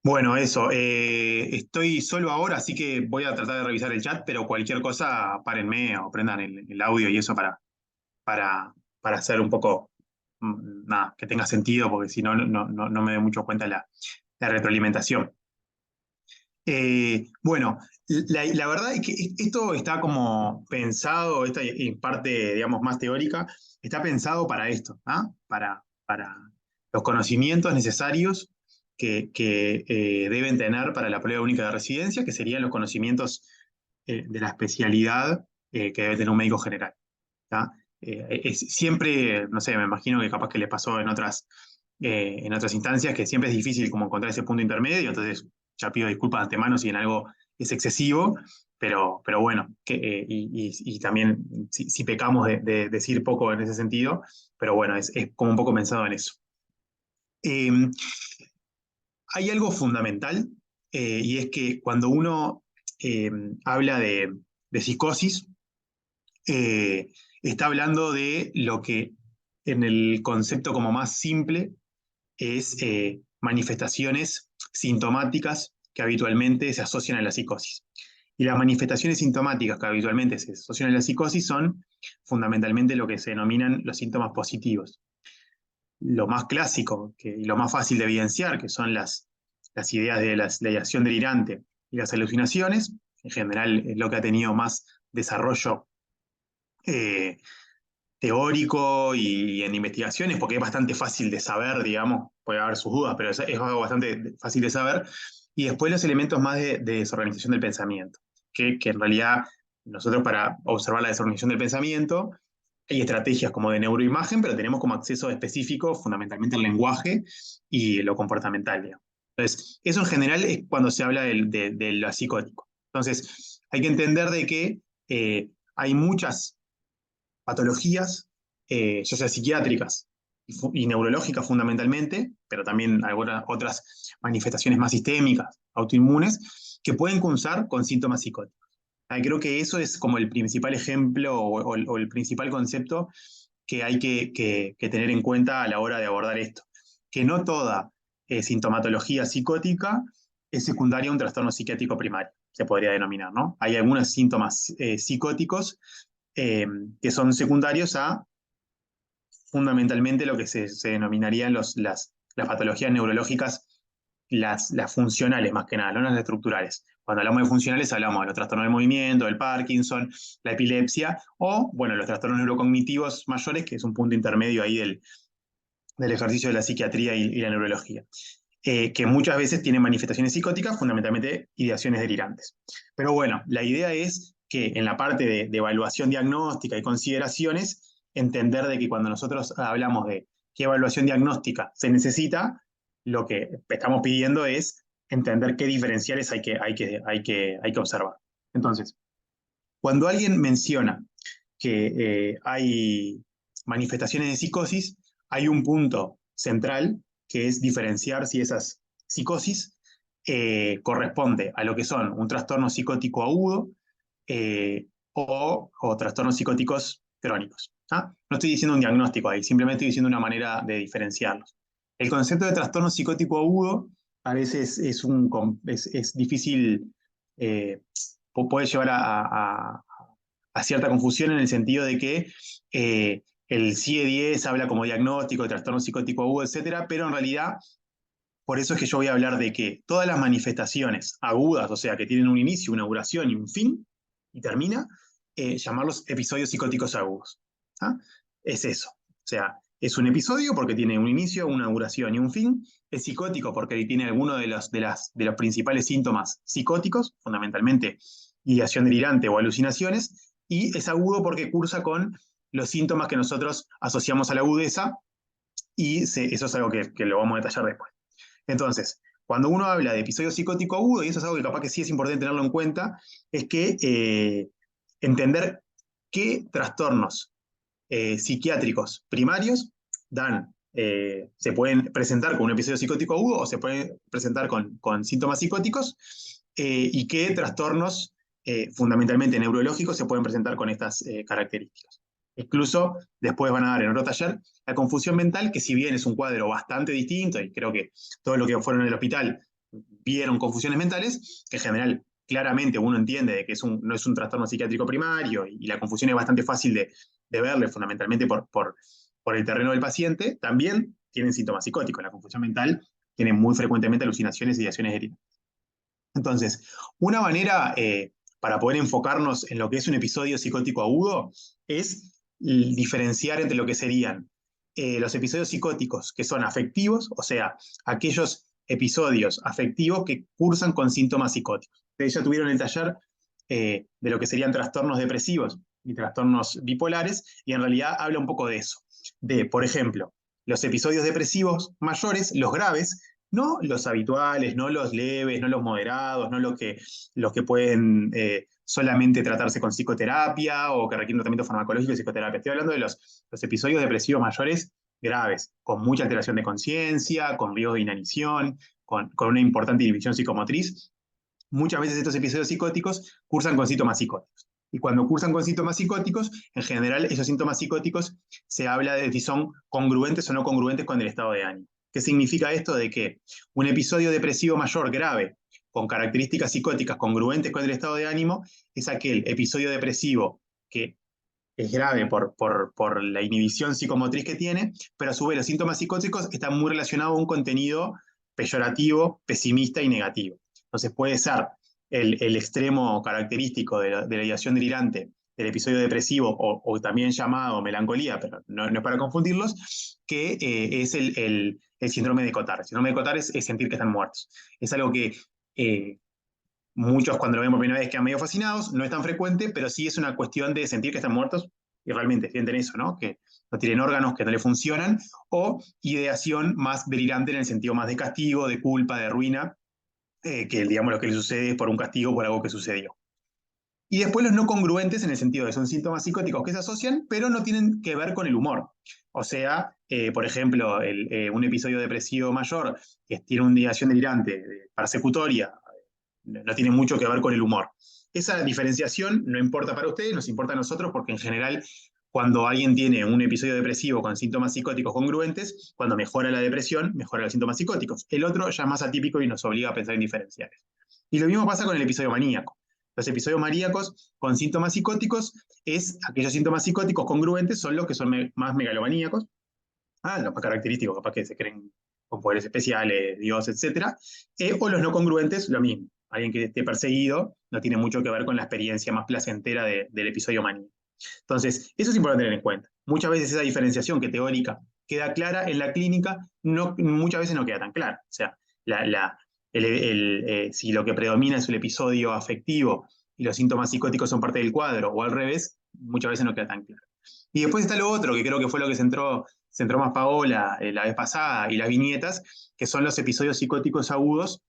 Bueno, eso. Estoy solo ahora, así que voy a tratar de revisar el chat, pero cualquier cosa, párenme o prendan el audio y eso para, para hacer un poco, nada, que tenga sentido, porque si no, no me doy mucho cuenta la retroalimentación. Bueno, la verdad es que esto está como pensado, esta parte, digamos, más teórica, está pensado para esto, ¿ah? Para los conocimientos necesarios que deben tener para la prueba única de residencia, que serían los conocimientos de la especialidad que debe tener un médico general. ¿Tá? Siempre, no sé, me imagino que capaz que le pasó en otras instancias, que siempre es difícil como encontrar ese punto intermedio, entonces ya pido disculpas de antemano si en algo es excesivo, pero bueno, y también si pecamos de decir poco en ese sentido, pero bueno, es como un poco pensado en eso. Eh, Hay algo fundamental, y es que cuando uno eh, habla de psicosis, eh, está hablando de lo que en el concepto como más simple es manifestaciones sintomáticas que habitualmente se asocian a la psicosis. Y las manifestaciones sintomáticas que habitualmente se asocian a la psicosis son fundamentalmente lo que se denominan los síntomas positivos. Lo más clásico y lo más fácil de evidenciar, que son las ideas de la ideación delirante y las alucinaciones, en general es lo que ha tenido más desarrollo eh, teórico y en investigaciones, porque es bastante fácil de saber, digamos, puede haber sus dudas, pero es algo bastante fácil de saber. Y después los elementos más de desorganización del pensamiento, que en realidad nosotros para observar la desorganización del pensamiento hay estrategias como de neuroimagen, pero tenemos como acceso específico fundamentalmente el lenguaje y lo comportamental, digamos. Entonces, eso en general es cuando se habla de lo psicótico. Entonces, hay que entender de que hay muchas patologías, ya sea psiquiátricas y neurológicas fundamentalmente, pero también algunas otras manifestaciones más sistémicas, autoinmunes, que pueden cursar con síntomas psicóticos. Creo que eso es como el principal ejemplo o el principal concepto que hay que tener en cuenta a la hora de abordar esto. Que no toda sintomatología psicótica es secundaria a un trastorno psiquiátrico primario, se podría denominar, ¿no? Hay algunos síntomas psicóticos eh, que son secundarios a fundamentalmente lo que se denominarían las patologías neurológicas, las funcionales más que nada, no las estructurales. Cuando hablamos de funcionales hablamos de los trastornos del movimiento, del Parkinson, la epilepsia o, bueno, los trastornos neurocognitivos mayores, que es un punto intermedio ahí del ejercicio de la psiquiatría y la neurología. Que muchas veces tienen manifestaciones psicóticas, fundamentalmente ideaciones delirantes. Pero bueno, la idea es que en la parte de evaluación diagnóstica y consideraciones, entender de que cuando nosotros hablamos de qué evaluación diagnóstica se necesita, lo que estamos pidiendo es entender qué diferenciales hay que observar. Entonces, cuando alguien menciona que hay manifestaciones de psicosis, hay un punto central que es diferenciar si esas psicosis corresponde a lo que son un trastorno psicótico agudo o trastornos psicóticos crónicos. ¿Ah? No estoy diciendo un diagnóstico ahí, simplemente estoy diciendo una manera de diferenciarlos. El concepto de trastorno psicótico agudo a veces es difícil, eh, puede llevar a cierta confusión en el sentido de que el CIE-10 habla como diagnóstico de trastorno psicótico agudo, etcétera, pero en realidad, por eso es que yo voy a hablar de que todas las manifestaciones agudas, o sea, que tienen un inicio, una duración y un fin, y termina, llamarlos episodios psicóticos agudos. ¿Ah? Es eso. O sea, es un episodio porque tiene un inicio, una duración y un fin. Es psicótico porque tiene alguno de los principales síntomas psicóticos, fundamentalmente ideación delirante o alucinaciones, y es agudo porque cursa con los síntomas que nosotros asociamos a la agudeza, y eso es algo que lo vamos a detallar después. Entonces, cuando uno habla de episodio psicótico agudo, y eso es algo que capaz que sí es importante tenerlo en cuenta, es que entender qué trastornos psiquiátricos primarios se pueden presentar con un episodio psicótico agudo o se pueden presentar con síntomas psicóticos, y qué trastornos fundamentalmente neurológicos se pueden presentar con estas características. Incluso después van a dar en otro taller la confusión mental, que si bien es un cuadro bastante distinto, y creo que todo lo que fueron en el hospital vieron confusiones mentales, que en general claramente uno entiende de que no es un trastorno psiquiátrico primario y la confusión es bastante fácil de verle, fundamentalmente por el terreno del paciente, también tienen síntomas psicóticos. La confusión mental tiene muy frecuentemente alucinaciones y ideaciones delirantes. Entonces, una manera para poder enfocarnos en lo que es un episodio psicótico agudo es diferenciar entre lo que serían los episodios psicóticos que son afectivos, o sea, aquellos episodios afectivos que cursan con síntomas psicóticos. Ustedes ya tuvieron el taller de lo que serían trastornos depresivos y trastornos bipolares, y en realidad habla un poco de eso. De, por ejemplo, los episodios depresivos mayores, los graves, no los habituales, no los leves, no los moderados, no los que pueden solamente tratarse con psicoterapia o que requieren tratamiento farmacológico y psicoterapia. Estoy hablando de los episodios depresivos mayores graves, con mucha alteración de conciencia, con riesgo de inanición, con una importante inhibición psicomotriz. Muchas veces estos episodios psicóticos cursan con síntomas psicóticos. Y cuando cursan con síntomas psicóticos, en general esos síntomas psicóticos se habla de si son congruentes o no congruentes con el estado de ánimo. ¿Qué significa esto? De que un episodio depresivo mayor grave con características psicóticas congruentes con el estado de ánimo es aquel episodio depresivo que es grave por la inhibición psicomotriz que tiene, pero a su vez los síntomas psicóticos están muy relacionados a un contenido peyorativo, pesimista y negativo. Entonces puede ser el extremo característico de la ideación delirante del episodio depresivo o también llamado melancolía, pero no es para confundirlos, que es el síndrome de Cotard. El síndrome de Cotard es sentir que están muertos. Es algo que muchos cuando lo ven por primera vez quedan medio fascinados, no es tan frecuente, pero sí es una cuestión de sentir que están muertos y realmente sienten eso, ¿no? Que no tienen órganos, que no le funcionan, o ideación más delirante en el sentido más de castigo, de culpa, de ruina, que digamos lo que le sucede es por un castigo, por algo que sucedió. Y después los no congruentes en el sentido de son síntomas psicóticos que se asocian, pero no tienen que ver con el humor. O sea, por ejemplo, un episodio depresivo mayor que tiene una ideación delirante, persecutoria, no tiene mucho que ver con el humor. Esa diferenciación no importa para ustedes, nos importa a nosotros porque en general cuando alguien tiene un episodio depresivo con síntomas psicóticos congruentes, cuando mejora la depresión, mejora los síntomas psicóticos. El otro ya es más atípico y nos obliga a pensar en diferenciales. Y lo mismo pasa con el episodio maníaco. Los episodios maníacos con síntomas psicóticos es aquellos síntomas psicóticos congruentes son los que son más megalomaníacos, los más característicos, capaz que se creen con poderes especiales, Dios, etc. O los no congruentes, lo mismo. Alguien que esté perseguido no tiene mucho que ver con la experiencia más placentera del episodio maníaco. Entonces, eso es importante tener en cuenta. Muchas veces esa diferenciación que teórica queda clara en la clínica, muchas veces no queda tan clara. O sea, si lo que predomina es el episodio afectivo y los síntomas psicóticos son parte del cuadro, o al revés, muchas veces no queda tan claro. Y después está lo otro, que creo que fue lo que centró más Paola la vez pasada, y las viñetas, que son los episodios psicóticos agudos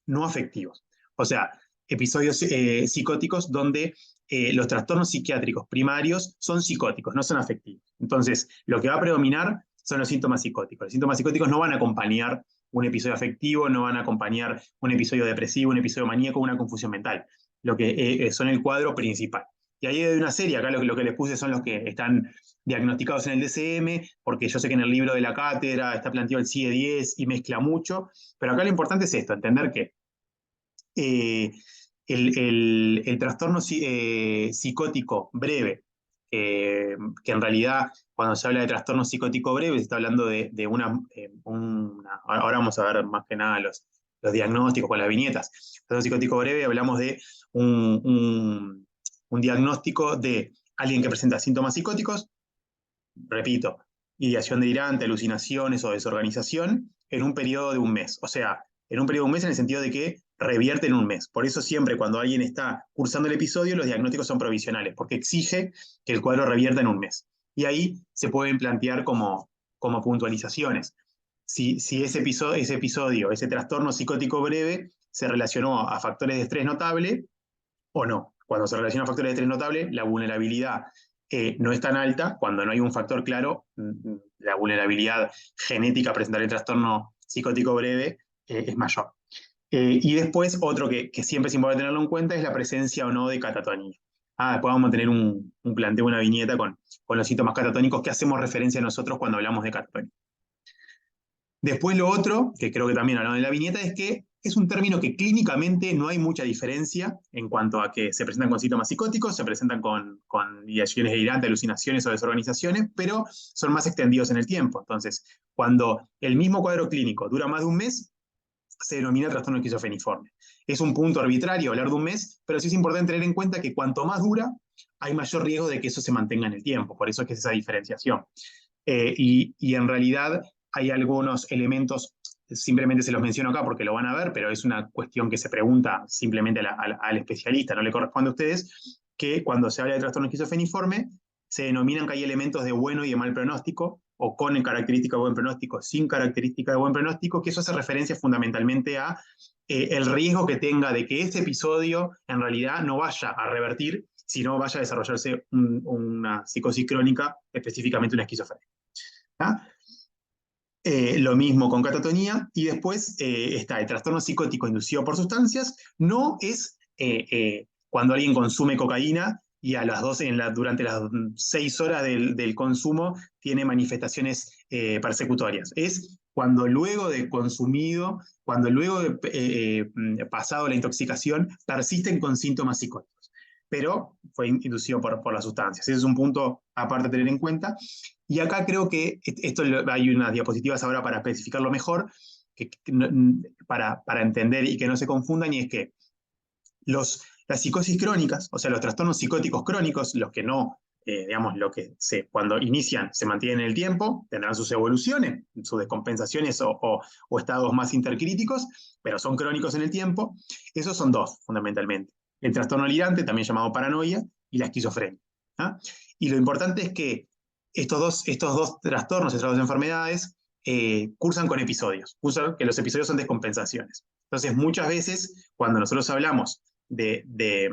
no afectivos. O sea, episodios psicóticos donde los trastornos psiquiátricos primarios son psicóticos, no son afectivos. Entonces, lo que va a predominar son los síntomas psicóticos. Los síntomas psicóticos no van a acompañar un episodio afectivo, no van a acompañar un episodio depresivo, un episodio maníaco, una confusión mental. Lo que son el cuadro principal. Y ahí hay una serie, acá lo que les puse son los que están diagnosticados en el DSM, porque yo sé que en el libro de la cátedra está planteado el CIE-10 y mezcla mucho, pero acá lo importante es esto, entender que el trastorno psicótico breve, que en realidad cuando se habla de trastorno psicótico breve se está hablando de ahora vamos a ver más que nada los diagnósticos con las viñetas. Trastorno psicótico breve hablamos de un diagnóstico de alguien que presenta síntomas psicóticos, repito, ideación delirante, alucinaciones o desorganización, en un periodo de un mes. O sea, en un periodo de un mes en el sentido de que revierte en un mes. Por eso siempre cuando alguien está cursando el episodio, los diagnósticos son provisionales, porque exige que el cuadro revierta en un mes. Y ahí se pueden plantear como puntualizaciones. Si ese episodio, ese trastorno psicótico breve, se relacionó a factores de estrés notable o no. Cuando se relaciona a factores de estrés notable, la vulnerabilidad no es tan alta. Cuando no hay un factor claro, la vulnerabilidad genética a presentar el trastorno psicótico breve es mayor. Y después, otro que siempre es importante tenerlo en cuenta es la presencia o no de catatonía. Después vamos a tener un planteo, una viñeta con los síntomas catatónicos que hacemos referencia a nosotros cuando hablamos de catatonía. Después lo otro, que creo que también hablamos de la viñeta, es que es un término que clínicamente no hay mucha diferencia en cuanto a que se presentan con síntomas psicóticos, se presentan con ideaciones delirantes, alucinaciones o desorganizaciones, pero son más extendidos en el tiempo. Entonces, cuando el mismo cuadro clínico dura más de un mes, se denomina trastorno esquizofreniforme. Es un punto arbitrario hablar de un mes, pero sí es importante tener en cuenta que cuanto más dura, hay mayor riesgo de que eso se mantenga en el tiempo. Por eso es que es esa diferenciación. Y en realidad hay algunos elementos, simplemente se los menciono acá porque lo van a ver, pero es una cuestión que se pregunta simplemente al especialista, no le corresponde a ustedes, que cuando se habla de trastorno esquizofreniforme, se denominan que hay elementos de bueno y de mal pronóstico, o con característica de buen pronóstico, sin característica de buen pronóstico, que eso hace referencia fundamentalmente a el riesgo que tenga de que este episodio en realidad no vaya a revertir, sino vaya a desarrollarse una psicosis crónica, específicamente una esquizofrenia. ¿Ah? Lo mismo con catatonía, y después está el trastorno psicótico inducido por sustancias. No es cuando alguien consume cocaína y a las 12, durante las 6 horas del consumo tiene manifestaciones persecutorias. Es cuando luego de consumido, cuando luego de pasado la intoxicación, persisten con síntomas psicóticos. Pero fue inducido por las sustancias. Ese es un punto aparte a tener en cuenta. Y acá creo que esto hay unas diapositivas ahora para especificarlo mejor, para entender y que no se confundan, y es que las psicosis crónicas, o sea, los trastornos psicóticos crónicos, los que no, digamos, cuando inician se mantienen en el tiempo, tendrán sus evoluciones, sus descompensaciones o estados más intercríticos, pero son crónicos en el tiempo. Esos son dos, fundamentalmente. El trastorno delirante, también llamado paranoia, y la esquizofrenia. ¿Ah? Y lo importante es que estos dos trastornos, estas dos enfermedades, cursan con episodios, que los episodios son descompensaciones. Entonces, muchas veces, cuando nosotros hablamos de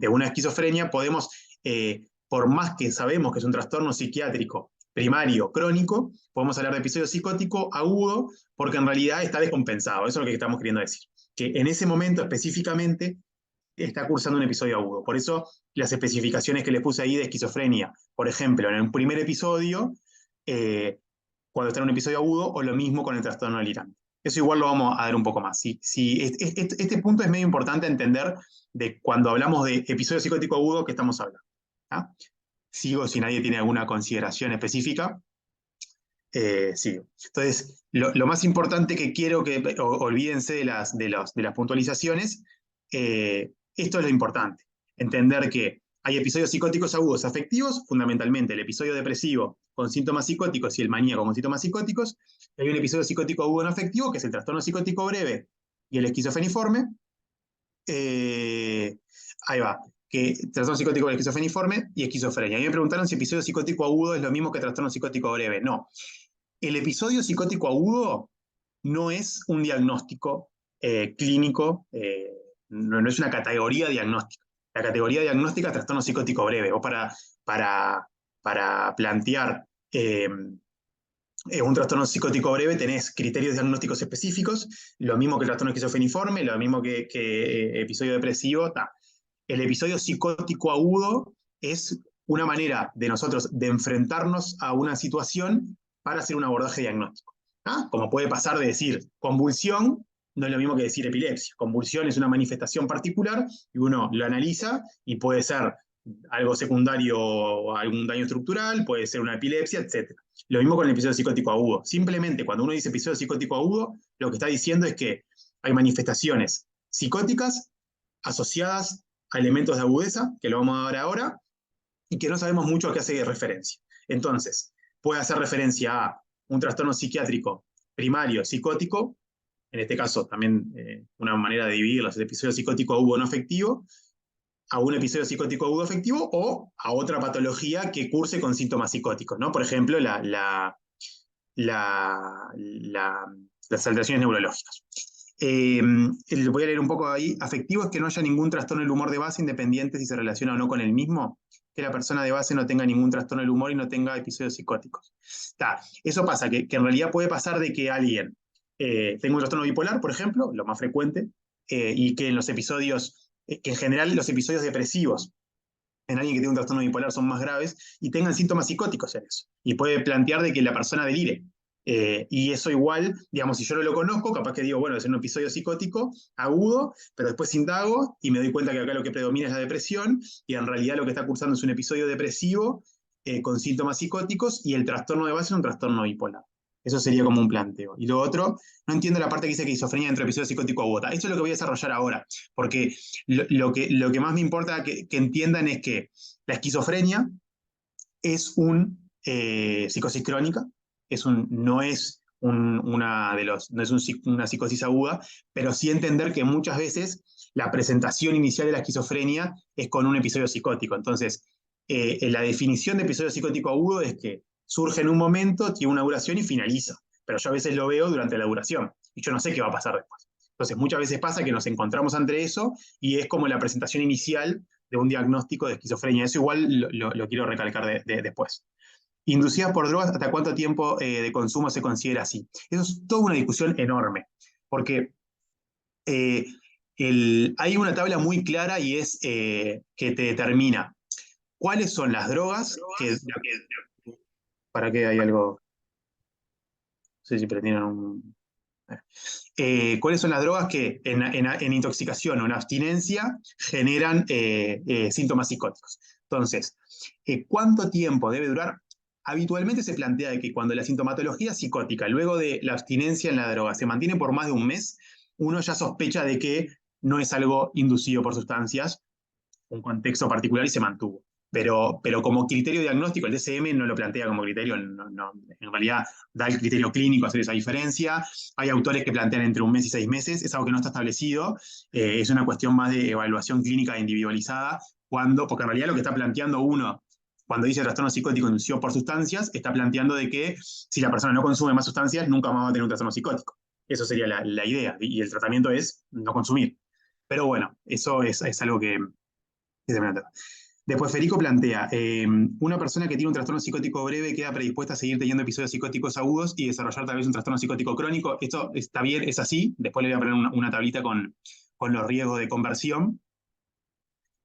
una esquizofrenia, podemos, por más que sabemos que es un trastorno psiquiátrico primario crónico, podemos hablar de episodio psicótico agudo, porque en realidad está descompensado. Eso es lo que estamos queriendo decir. Que en ese momento específicamente está cursando un episodio agudo. Por eso las especificaciones que les puse ahí de esquizofrenia, por ejemplo, en un primer episodio, cuando está en un episodio agudo, o lo mismo con el trastorno delirante. Eso igual lo vamos a ver un poco más. Este punto es medio importante entender de cuando hablamos de episodio psicótico agudo, ¿qué estamos hablando? ¿Ah? Sigo si nadie tiene alguna consideración específica. Sigo. Entonces, lo más importante que quiero que olvídense de las puntualizaciones, esto es lo importante. Entender que hay episodios psicóticos agudos afectivos, fundamentalmente el episodio depresivo con síntomas psicóticos y el maníaco con síntomas psicóticos. Hay un episodio psicótico agudo no afectivo, que es el trastorno psicótico breve y el esquizofreniforme. Ahí va. Que trastorno psicótico esquizofreniforme y esquizofrenia. A mí me preguntaron si episodio psicótico agudo es lo mismo que trastorno psicótico breve. No. El episodio psicótico agudo no es un diagnóstico clínico, no es una categoría diagnóstica. La categoría diagnóstica es trastorno psicótico breve, o para plantear un trastorno psicótico breve tenés criterios diagnósticos específicos, lo mismo que el trastorno esquizofreniforme, lo mismo que episodio depresivo. El episodio psicótico agudo es una manera de nosotros de enfrentarnos a una situación para hacer un abordaje diagnóstico. ¿Ah? Como puede pasar de decir convulsión, no es lo mismo que decir epilepsia. Convulsión es una manifestación particular y uno lo analiza y puede ser algo secundario o algún daño estructural, puede ser una epilepsia, etc. Lo mismo con el episodio psicótico agudo. Simplemente cuando uno dice episodio psicótico agudo, lo que está diciendo es que hay manifestaciones psicóticas asociadas a elementos de agudeza, que lo vamos a ver ahora, y que no sabemos mucho a qué hace referencia. Entonces, puede hacer referencia a un trastorno psiquiátrico primario psicótico, en este caso también una manera de dividir los episodios psicótico agudo no afectivo, a un episodio psicótico agudo afectivo o a otra patología que curse con síntomas psicóticos, ¿no? Por ejemplo, las alteraciones neurológicas. Voy a leer un poco ahí. Afectivo es que no haya ningún trastorno del humor de base, independiente si se relaciona o no con el mismo, que la persona de base no tenga ningún trastorno del humor y no tenga episodios psicóticos. Eso pasa, que en realidad puede pasar de que alguien tenga un trastorno bipolar, por ejemplo, lo más frecuente, y que en los episodios, que en general los episodios depresivos en alguien que tiene un trastorno bipolar son más graves y tengan síntomas psicóticos en eso. Y puede plantear de que la persona delire. Y eso igual, digamos, si yo no lo conozco, capaz que digo, bueno, es un episodio psicótico agudo, pero después indago y me doy cuenta que acá lo que predomina es la depresión, y en realidad lo que está cursando es un episodio depresivo con síntomas psicóticos, y el trastorno de base es un trastorno bipolar. Eso sería como un planteo. Y lo otro, no entiendo la parte que dice que esquizofrenia dentro del episodio psicótico aguda. Esto es lo que voy a desarrollar ahora, porque lo que más me importa que entiendan es que la esquizofrenia es psicosis crónica, no es no es una psicosis aguda, pero sí entender que muchas veces la presentación inicial de la esquizofrenia es con un episodio psicótico. Entonces, la definición de episodio psicótico agudo es que surge en un momento, tiene una duración y finaliza. Pero yo a veces lo veo durante la duración y yo no sé qué va a pasar después. Entonces, muchas veces pasa que nos encontramos ante eso y es como la presentación inicial de un diagnóstico de esquizofrenia. Eso igual lo quiero recalcar después. Inducidas por drogas, ¿hasta cuánto tiempo de consumo se considera así? Eso es toda una discusión enorme, porque eh, hay una tabla muy clara y es que te determina cuáles son las drogas que... ¿Para qué hay algo? No sé si pretenden un... ¿Cuáles son las drogas que en intoxicación o en abstinencia generan síntomas psicóticos? Entonces, ¿cuánto tiempo debe durar? Habitualmente se plantea de que cuando la sintomatología psicótica, luego de la abstinencia en la droga, se mantiene por más de un mes, uno ya sospecha de que no es algo inducido por sustancias, un contexto particular y se mantuvo. Pero como criterio diagnóstico, el DSM no lo plantea como criterio, en realidad da el criterio clínico hacer esa diferencia. Hay autores que plantean entre un mes y 6 meses, es algo que no está establecido, es una cuestión más de evaluación clínica individualizada, porque en realidad lo que está planteando uno cuando dice trastorno psicótico inducido por sustancias, está planteando de que si la persona no consume más sustancias, nunca más va a tener un trastorno psicótico. Eso sería la idea, y el tratamiento es no consumir. Pero bueno, eso es algo que se plantea. Después Federico plantea, una persona que tiene un trastorno psicótico breve queda predispuesta a seguir teniendo episodios psicóticos agudos y desarrollar tal vez un trastorno psicótico crónico. Esto está bien, es así. Después le voy a poner una tablita con los riesgos de conversión.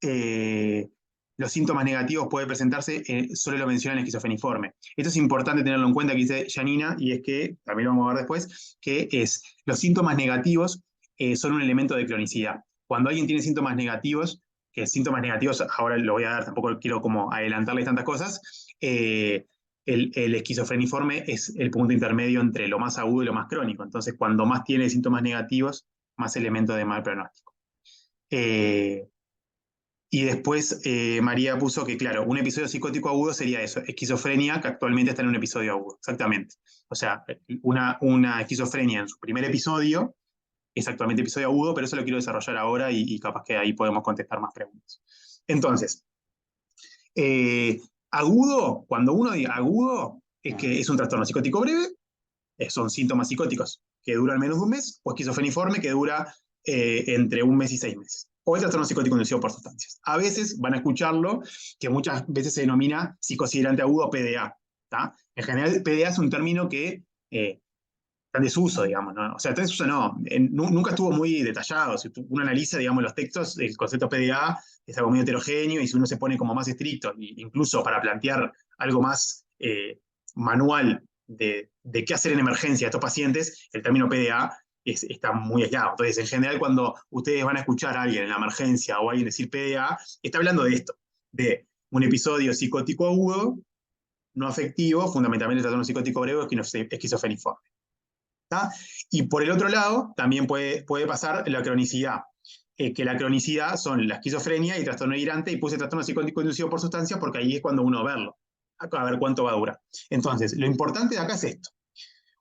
Eh, los síntomas negativos pueden presentarse, solo lo menciona el esquizofreniforme. Esto es importante tenerlo en cuenta que dice Janina, y es que, también lo vamos a ver después, que los síntomas negativos son un elemento de cronicidad. Cuando alguien tiene síntomas negativos, que síntomas negativos, ahora lo voy a dar, tampoco quiero como adelantarles tantas cosas, el esquizofreniforme es el punto intermedio entre lo más agudo y lo más crónico. Entonces, cuando más tiene síntomas negativos, más elementos de mal pronóstico. Y después María puso que, claro, un episodio psicótico agudo sería eso, esquizofrenia, que actualmente está en un episodio agudo, exactamente. O sea, una esquizofrenia en su primer episodio es actualmente episodio agudo, pero eso lo quiero desarrollar ahora y capaz que ahí podemos contestar más preguntas. Entonces, agudo, cuando uno diga agudo, es que es un trastorno psicótico breve, son síntomas psicóticos que duran menos de un mes, o esquizofreniforme que dura entre un mes y 6 meses. O el trastorno psicótico inducido por sustancias. A veces van a escucharlo, que muchas veces se denomina psicosidrante agudo o PDA. ¿tá? En general, PDA es un término que está en desuso, digamos. ¿no? O sea, está en desuso no, nunca estuvo muy detallado. Si uno analiza, digamos, los textos, el concepto PDA es algo muy heterogéneo y si uno se pone como más estricto, incluso para plantear algo más manual de qué hacer en emergencia a estos pacientes, el término PDA está muy aislado. Entonces, en general, cuando ustedes van a escuchar a alguien en la emergencia o a alguien decir PDA, está hablando de esto, de un episodio psicótico agudo, no afectivo, fundamentalmente el trastorno psicótico breve o esquizofreniforme. ¿tá? Y por el otro lado, también puede pasar la cronicidad, que la cronicidad son la esquizofrenia y el trastorno delirante, y puse trastorno psicótico inducido por sustancias porque ahí es cuando uno verlo, a ver cuánto va a durar. Entonces, lo importante de acá es esto.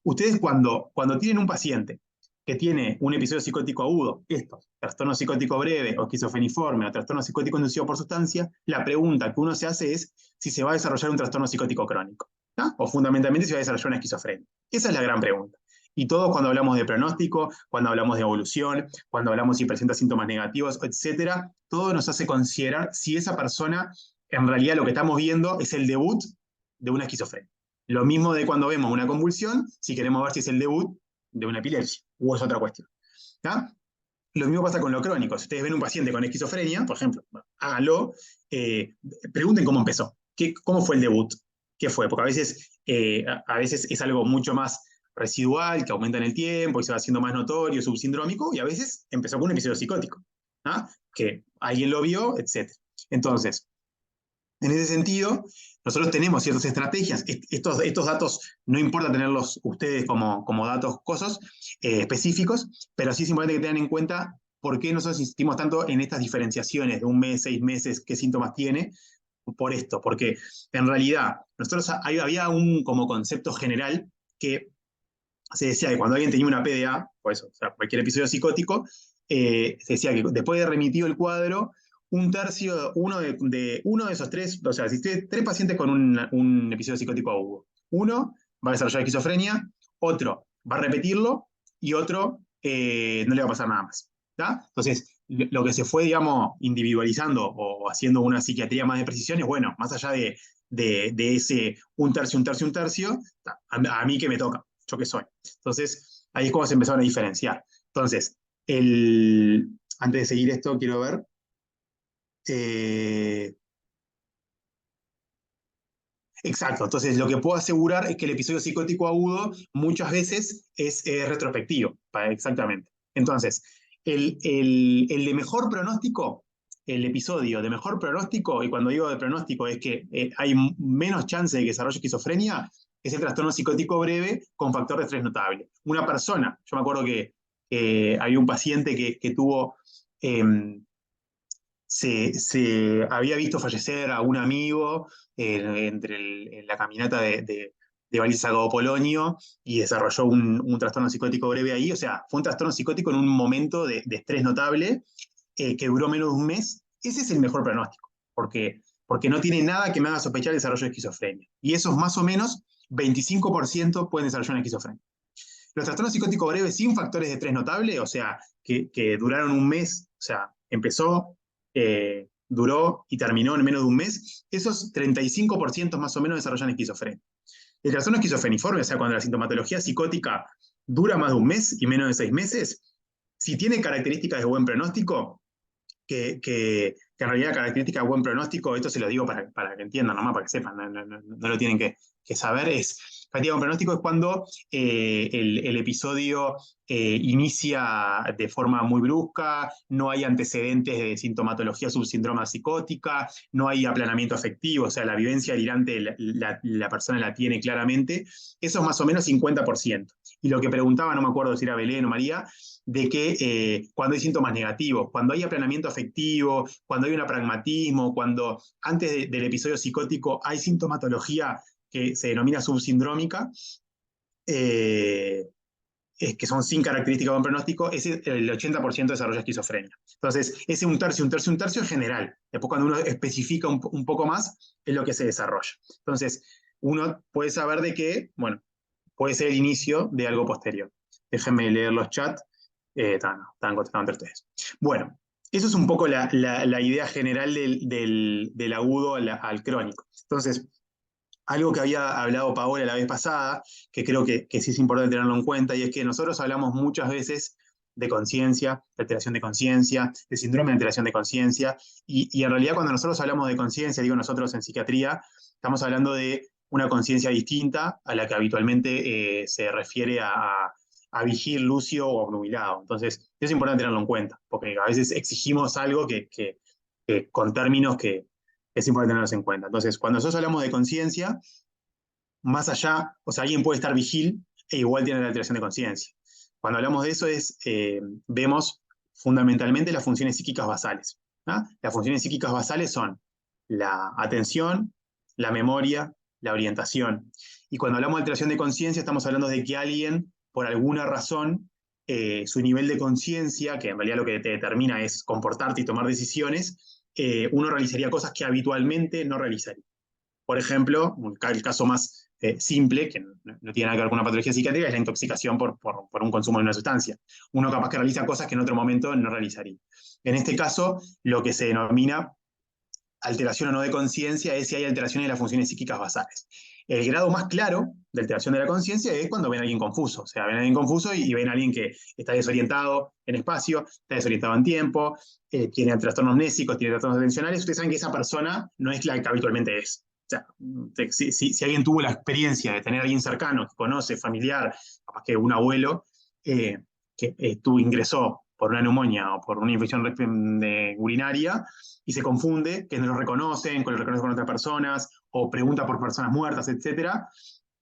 Ustedes cuando tienen un paciente que tiene un episodio psicótico agudo, trastorno psicótico breve o esquizofreniforme o trastorno psicótico inducido por sustancia, la pregunta que uno se hace es si se va a desarrollar un trastorno psicótico crónico, ¿tá? O fundamentalmente si va a desarrollar una esquizofrenia. Esa es la gran pregunta. Y todos cuando hablamos de pronóstico, cuando hablamos de evolución, cuando hablamos si presenta síntomas negativos, etcétera, todo nos hace considerar si esa persona, en realidad lo que estamos viendo es el debut de una esquizofrenia. Lo mismo de cuando vemos una convulsión, si queremos ver si es el debut de una epilepsia, o es otra cuestión. ¿tá? Lo mismo pasa con lo crónico. Si ustedes ven un paciente con esquizofrenia, por ejemplo, háganlo, pregunten cómo empezó, cómo fue el debut, qué fue, porque a veces es algo mucho más residual, que aumenta en el tiempo y se va haciendo más notorio, subsindrómico, y a veces empezó con un episodio psicótico, ¿ah? Que alguien lo vio, etc. Entonces, en ese sentido, nosotros tenemos ciertas estrategias. Estos datos no importa tenerlos ustedes como datos cosas específicos, pero sí es importante que tengan en cuenta por qué nosotros insistimos tanto en estas diferenciaciones de un mes, 6 meses, qué síntomas tiene, por esto, porque en realidad nosotros había un como concepto general que se decía que cuando alguien tenía una PDA, o eso, o sea, cualquier episodio psicótico, se decía que después de remitido el cuadro, un tercio, uno de esos tres, o sea, si tiene tres pacientes con un episodio psicótico agudo, uno va a desarrollar esquizofrenia, otro va a repetirlo y otro no le va a pasar nada más. ¿Tá? Entonces, lo que se fue, digamos, individualizando o haciendo una psiquiatría más de precisión es, bueno, más allá de ese un tercio, un tercio, un tercio, a mí que me toca, yo que soy. Entonces, ahí es como se empezaron a diferenciar. Entonces, antes de seguir esto, quiero ver. Eh, exacto, entonces lo que puedo asegurar es que el episodio psicótico agudo muchas veces es retrospectivo, exactamente. Entonces, el de mejor pronóstico, el episodio de mejor pronóstico, y cuando digo de pronóstico es que hay menos chance de que desarrolle esquizofrenia, es el trastorno psicótico breve con factor de estrés notable. Una persona, yo me acuerdo que había un paciente que tuvo... se había visto fallecer a un amigo en la caminata de Baliza Polonio y desarrolló un trastorno psicótico breve ahí. O sea, fue un trastorno psicótico en un momento de estrés notable que duró menos de un mes. Ese es el mejor pronóstico, porque no tiene nada que me haga sospechar el desarrollo de esquizofrenia. Y esos más o menos 25% pueden desarrollar una esquizofrenia. Los trastornos psicóticos breves sin factores de estrés notable, o sea, que duraron un mes, o sea, empezó, duró y terminó en menos de un mes, esos 35% más o menos desarrollan esquizofrenia. El trastorno esquizofreniforme, o sea, cuando la sintomatología psicótica dura más de un mes y menos de 6 meses, si tiene características de buen pronóstico, que en realidad característica de buen pronóstico, esto se lo digo para que entiendan nomás, para que sepan, no lo tienen que saber, es característica de buen pronóstico es cuando el episodio inicia de forma muy brusca, no hay antecedentes de sintomatología subsindroma psicótica, no hay aplanamiento afectivo, o sea, la vivencia delirante la persona la tiene claramente, eso es más o menos 50%. Y lo que preguntaba, no me acuerdo si era Belén o María, de que cuando hay síntomas negativos, cuando hay aplanamiento afectivo, cuando hay un pragmatismo, cuando antes del episodio psicótico hay sintomatología que se denomina subsindrómica, que son sin característica de buen pronóstico, el 80% desarrolla esquizofrenia. Entonces, ese un tercio, un tercio, un tercio es general. Después, cuando uno especifica un poco más, es lo que se desarrolla. Entonces, uno puede saber de que, bueno, puede ser el inicio de algo posterior. Déjenme leer los chats. Están contestando entre ustedes. Bueno, eso es un poco la idea general del agudo al crónico. Entonces, algo que había hablado Paola la vez pasada, que creo que sí es importante tenerlo en cuenta, y es que nosotros hablamos muchas veces de conciencia, de alteración de conciencia, de síndrome de alteración de conciencia, y en realidad cuando nosotros hablamos de conciencia, digo nosotros en psiquiatría, estamos hablando de una conciencia distinta a la que habitualmente se refiere a vigir, lúcido o obnubilado. Entonces, es importante tenerlo en cuenta, porque a veces exigimos algo que con términos que es importante tenerlos en cuenta. Entonces, cuando nosotros hablamos de conciencia, más allá, o sea, alguien puede estar vigil e igual tiene la alteración de conciencia. Cuando hablamos de eso vemos fundamentalmente las funciones psíquicas basales. ¿Ah? Las funciones psíquicas basales son la atención, la memoria, la orientación. Y cuando hablamos de alteración de conciencia, estamos hablando de que alguien, por alguna razón, su nivel de conciencia, que en realidad lo que te determina es comportarte y tomar decisiones, uno realizaría cosas que habitualmente no realizaría. Por ejemplo, el caso más simple, que no tiene nada que ver con una patología psiquiátrica, es la intoxicación por un consumo de una sustancia. Uno capaz que realiza cosas que en otro momento no realizaría. En este caso, lo que se denomina alteración o no de conciencia es si hay alteraciones de las funciones psíquicas basales. El grado más claro de alteración de la conciencia es cuando ven a alguien confuso. O sea, ven a alguien confuso y ven a alguien que está desorientado en espacio, está desorientado en tiempo, tiene trastornos amnésicos, tiene trastornos atencionales. Ustedes saben que esa persona no es la que habitualmente es. sea, si alguien tuvo la experiencia de tener a alguien cercano, que conoce, familiar, capaz que un abuelo, que ingresó por una neumonía o por una infección urinaria y se confunde, que no lo reconocen, que lo reconocen con otras personas, o pregunta por personas muertas, etcétera,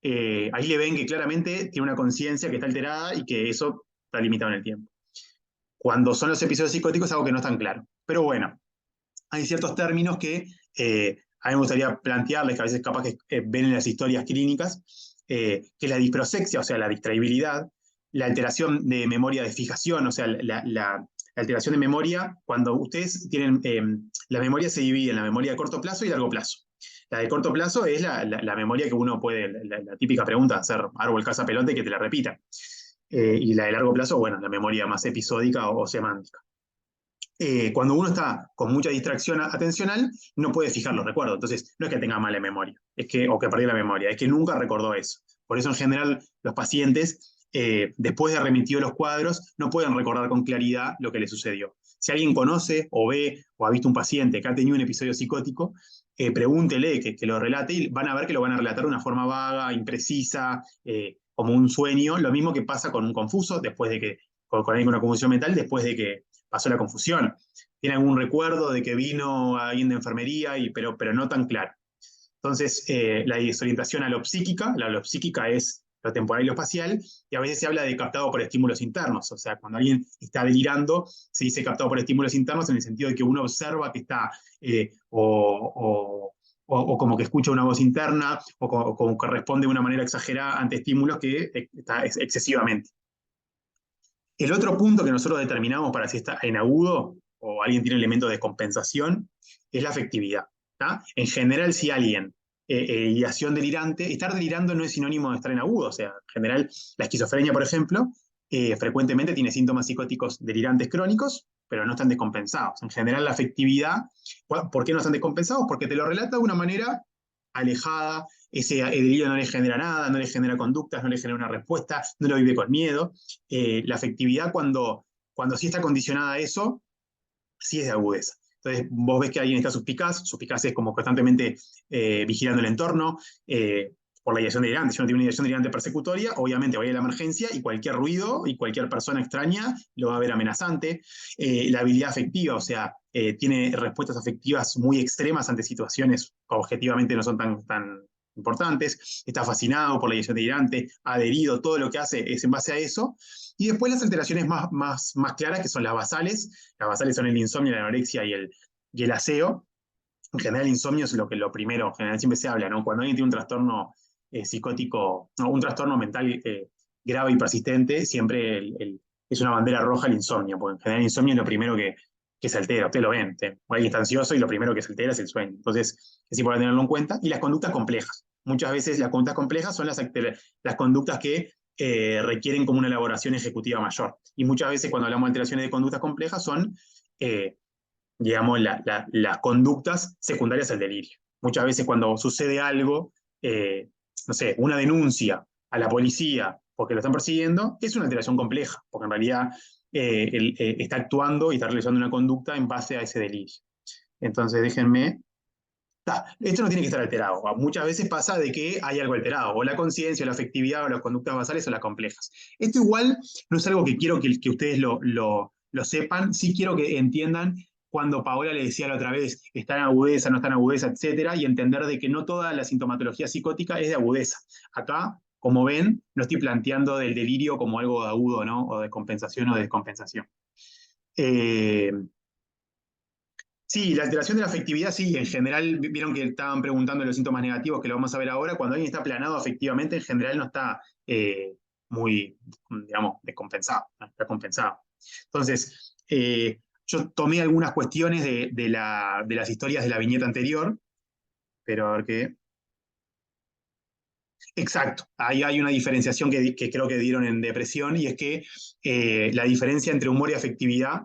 ahí le ven que claramente tiene una conciencia que está alterada y que eso está limitado en el tiempo. Cuando son los episodios psicóticos es algo que no es tan claro. Pero bueno, hay ciertos términos que a mí me gustaría plantearles, que a veces capaz que ven en las historias clínicas, que es la disprosexia, o sea, la distraibilidad, la alteración de memoria de fijación, o sea, la alteración de memoria, cuando ustedes tienen, la memoria se divide en la memoria de corto plazo y largo plazo. La de corto plazo es la memoria que uno puede, la típica pregunta, hacer árbol, casa, pelota y que te la repita. Y la de largo plazo, bueno, la memoria más episódica o semántica. Cuando uno está con mucha distracción atencional, no puede fijar los recuerdos. Entonces, no es que tenga mala memoria, o que perdió la memoria, es que nunca recordó eso. Por eso, en general, los pacientes, después de remitido los cuadros, no pueden recordar con claridad lo que le sucedió. Si alguien conoce o ve o ha visto un paciente que ha tenido un episodio psicótico, pregúntele que lo relate y van a ver que lo van a relatar de una forma vaga, imprecisa, como un sueño. Lo mismo que pasa con un confuso, después de que, con alguien con una confusión mental, después de que pasó la confusión. Tiene algún recuerdo de que vino alguien de enfermería, pero no tan claro. Entonces, la desorientación alopsíquica, la alopsíquica es lo temporal y lo espacial, y a veces se habla de captado por estímulos internos, o sea, cuando alguien está delirando, se dice captado por estímulos internos en el sentido de que uno observa que está, o como que escucha una voz interna, o como que responde de una manera exagerada ante estímulos que está excesivamente. El otro punto que nosotros determinamos para si está en agudo o alguien tiene elementos de descompensación es la afectividad. ¿tá? En general, si alguien, ideación delirante, estar delirando no es sinónimo de estar en agudo. O sea, en general, la esquizofrenia, por ejemplo, frecuentemente tiene síntomas psicóticos delirantes crónicos, pero no están descompensados. En general, la afectividad, ¿por qué no están descompensados? Porque te lo relata de una manera alejada, ese delirio no le genera nada, no le genera conductas, no le genera una respuesta, no lo vive con miedo. La afectividad, cuando sí está condicionada a eso, sí es de agudeza. Entonces, vos ves que alguien está suspicaz es como constantemente vigilando el entorno, por la ideación delirante. Si uno tiene una ideación delirante persecutoria, obviamente va a ir a la emergencia y cualquier ruido y cualquier persona extraña lo va a ver amenazante. La habilidad afectiva, o sea, tiene respuestas afectivas muy extremas ante situaciones que objetivamente no son tan importantes. Está fascinado por la ideación delirante, adherido, todo lo que hace es en base a eso. Y después las alteraciones más claras, que son las basales. Las basales son el insomnio, la anorexia y el aseo. En general, el insomnio es lo primero, en general siempre se habla, ¿no? Cuando alguien tiene un trastorno psicótico, no, un trastorno mental grave y persistente, siempre es una bandera roja el insomnio, porque en general el insomnio es lo primero que se altera, ustedes lo ven, alguien está ansioso y lo primero que se altera es el sueño. Entonces, es importante tenerlo en cuenta. Y las conductas complejas. Muchas veces las conductas complejas son las conductas que requieren como una elaboración ejecutiva mayor. Y muchas veces cuando hablamos de alteraciones de conductas complejas son digamos, las conductas secundarias al delirio. Muchas veces cuando sucede algo, no sé, una denuncia a la policía porque lo están persiguiendo, es una alteración compleja, porque en realidad él está actuando y está realizando una conducta en base a ese delirio. Entonces, déjenme. Esto no tiene que estar alterado. Muchas veces pasa de que hay algo alterado, o la conciencia, o la afectividad, o las conductas basales, o las complejas. Esto igual no es algo que quiero que ustedes lo sepan, sí quiero que entiendan cuando Paola le decía la otra vez, está en agudeza, no está en agudeza, etcétera, y entender de que no toda la sintomatología psicótica es de agudeza. Acá, como ven, no estoy planteando del delirio como algo agudo, ¿no? O de compensación o de descompensación. Sí, la alteración de la afectividad, sí, en general, vieron que estaban preguntando los síntomas negativos, que lo vamos a ver ahora, cuando alguien está aplanado afectivamente, en general no está muy, digamos, descompensado, ¿no? Está compensado. Entonces, yo tomé algunas cuestiones de las historias de la viñeta anterior, pero a ver qué. Exacto, ahí hay una diferenciación que creo que dieron en depresión, y es que la diferencia entre humor y afectividad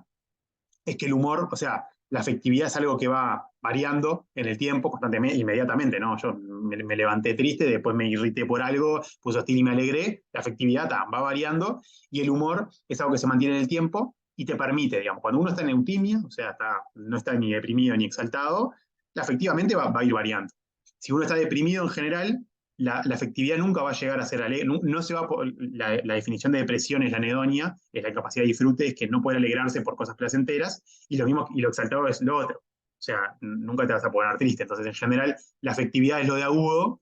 es que el humor, o sea, la afectividad es algo que va variando en el tiempo constantemente, inmediatamente, ¿no? Yo me levanté triste, después me irrité por algo, puse hostil y me alegré, la afectividad va variando, y el humor es algo que se mantiene en el tiempo y te permite, digamos, cuando uno está en eutimia, o sea, no está ni deprimido ni exaltado, afectivamente va a ir variando. si uno está deprimido en general, la afectividad nunca va a llegar a ser alegre, no se va la definición de depresión es la anedonia, es la incapacidad de disfrute, es que no poder alegrarse por cosas placenteras, y lo mismo, y lo exaltado es lo otro. O sea, nunca te vas a poner triste. Entonces, en general, la afectividad es lo de agudo.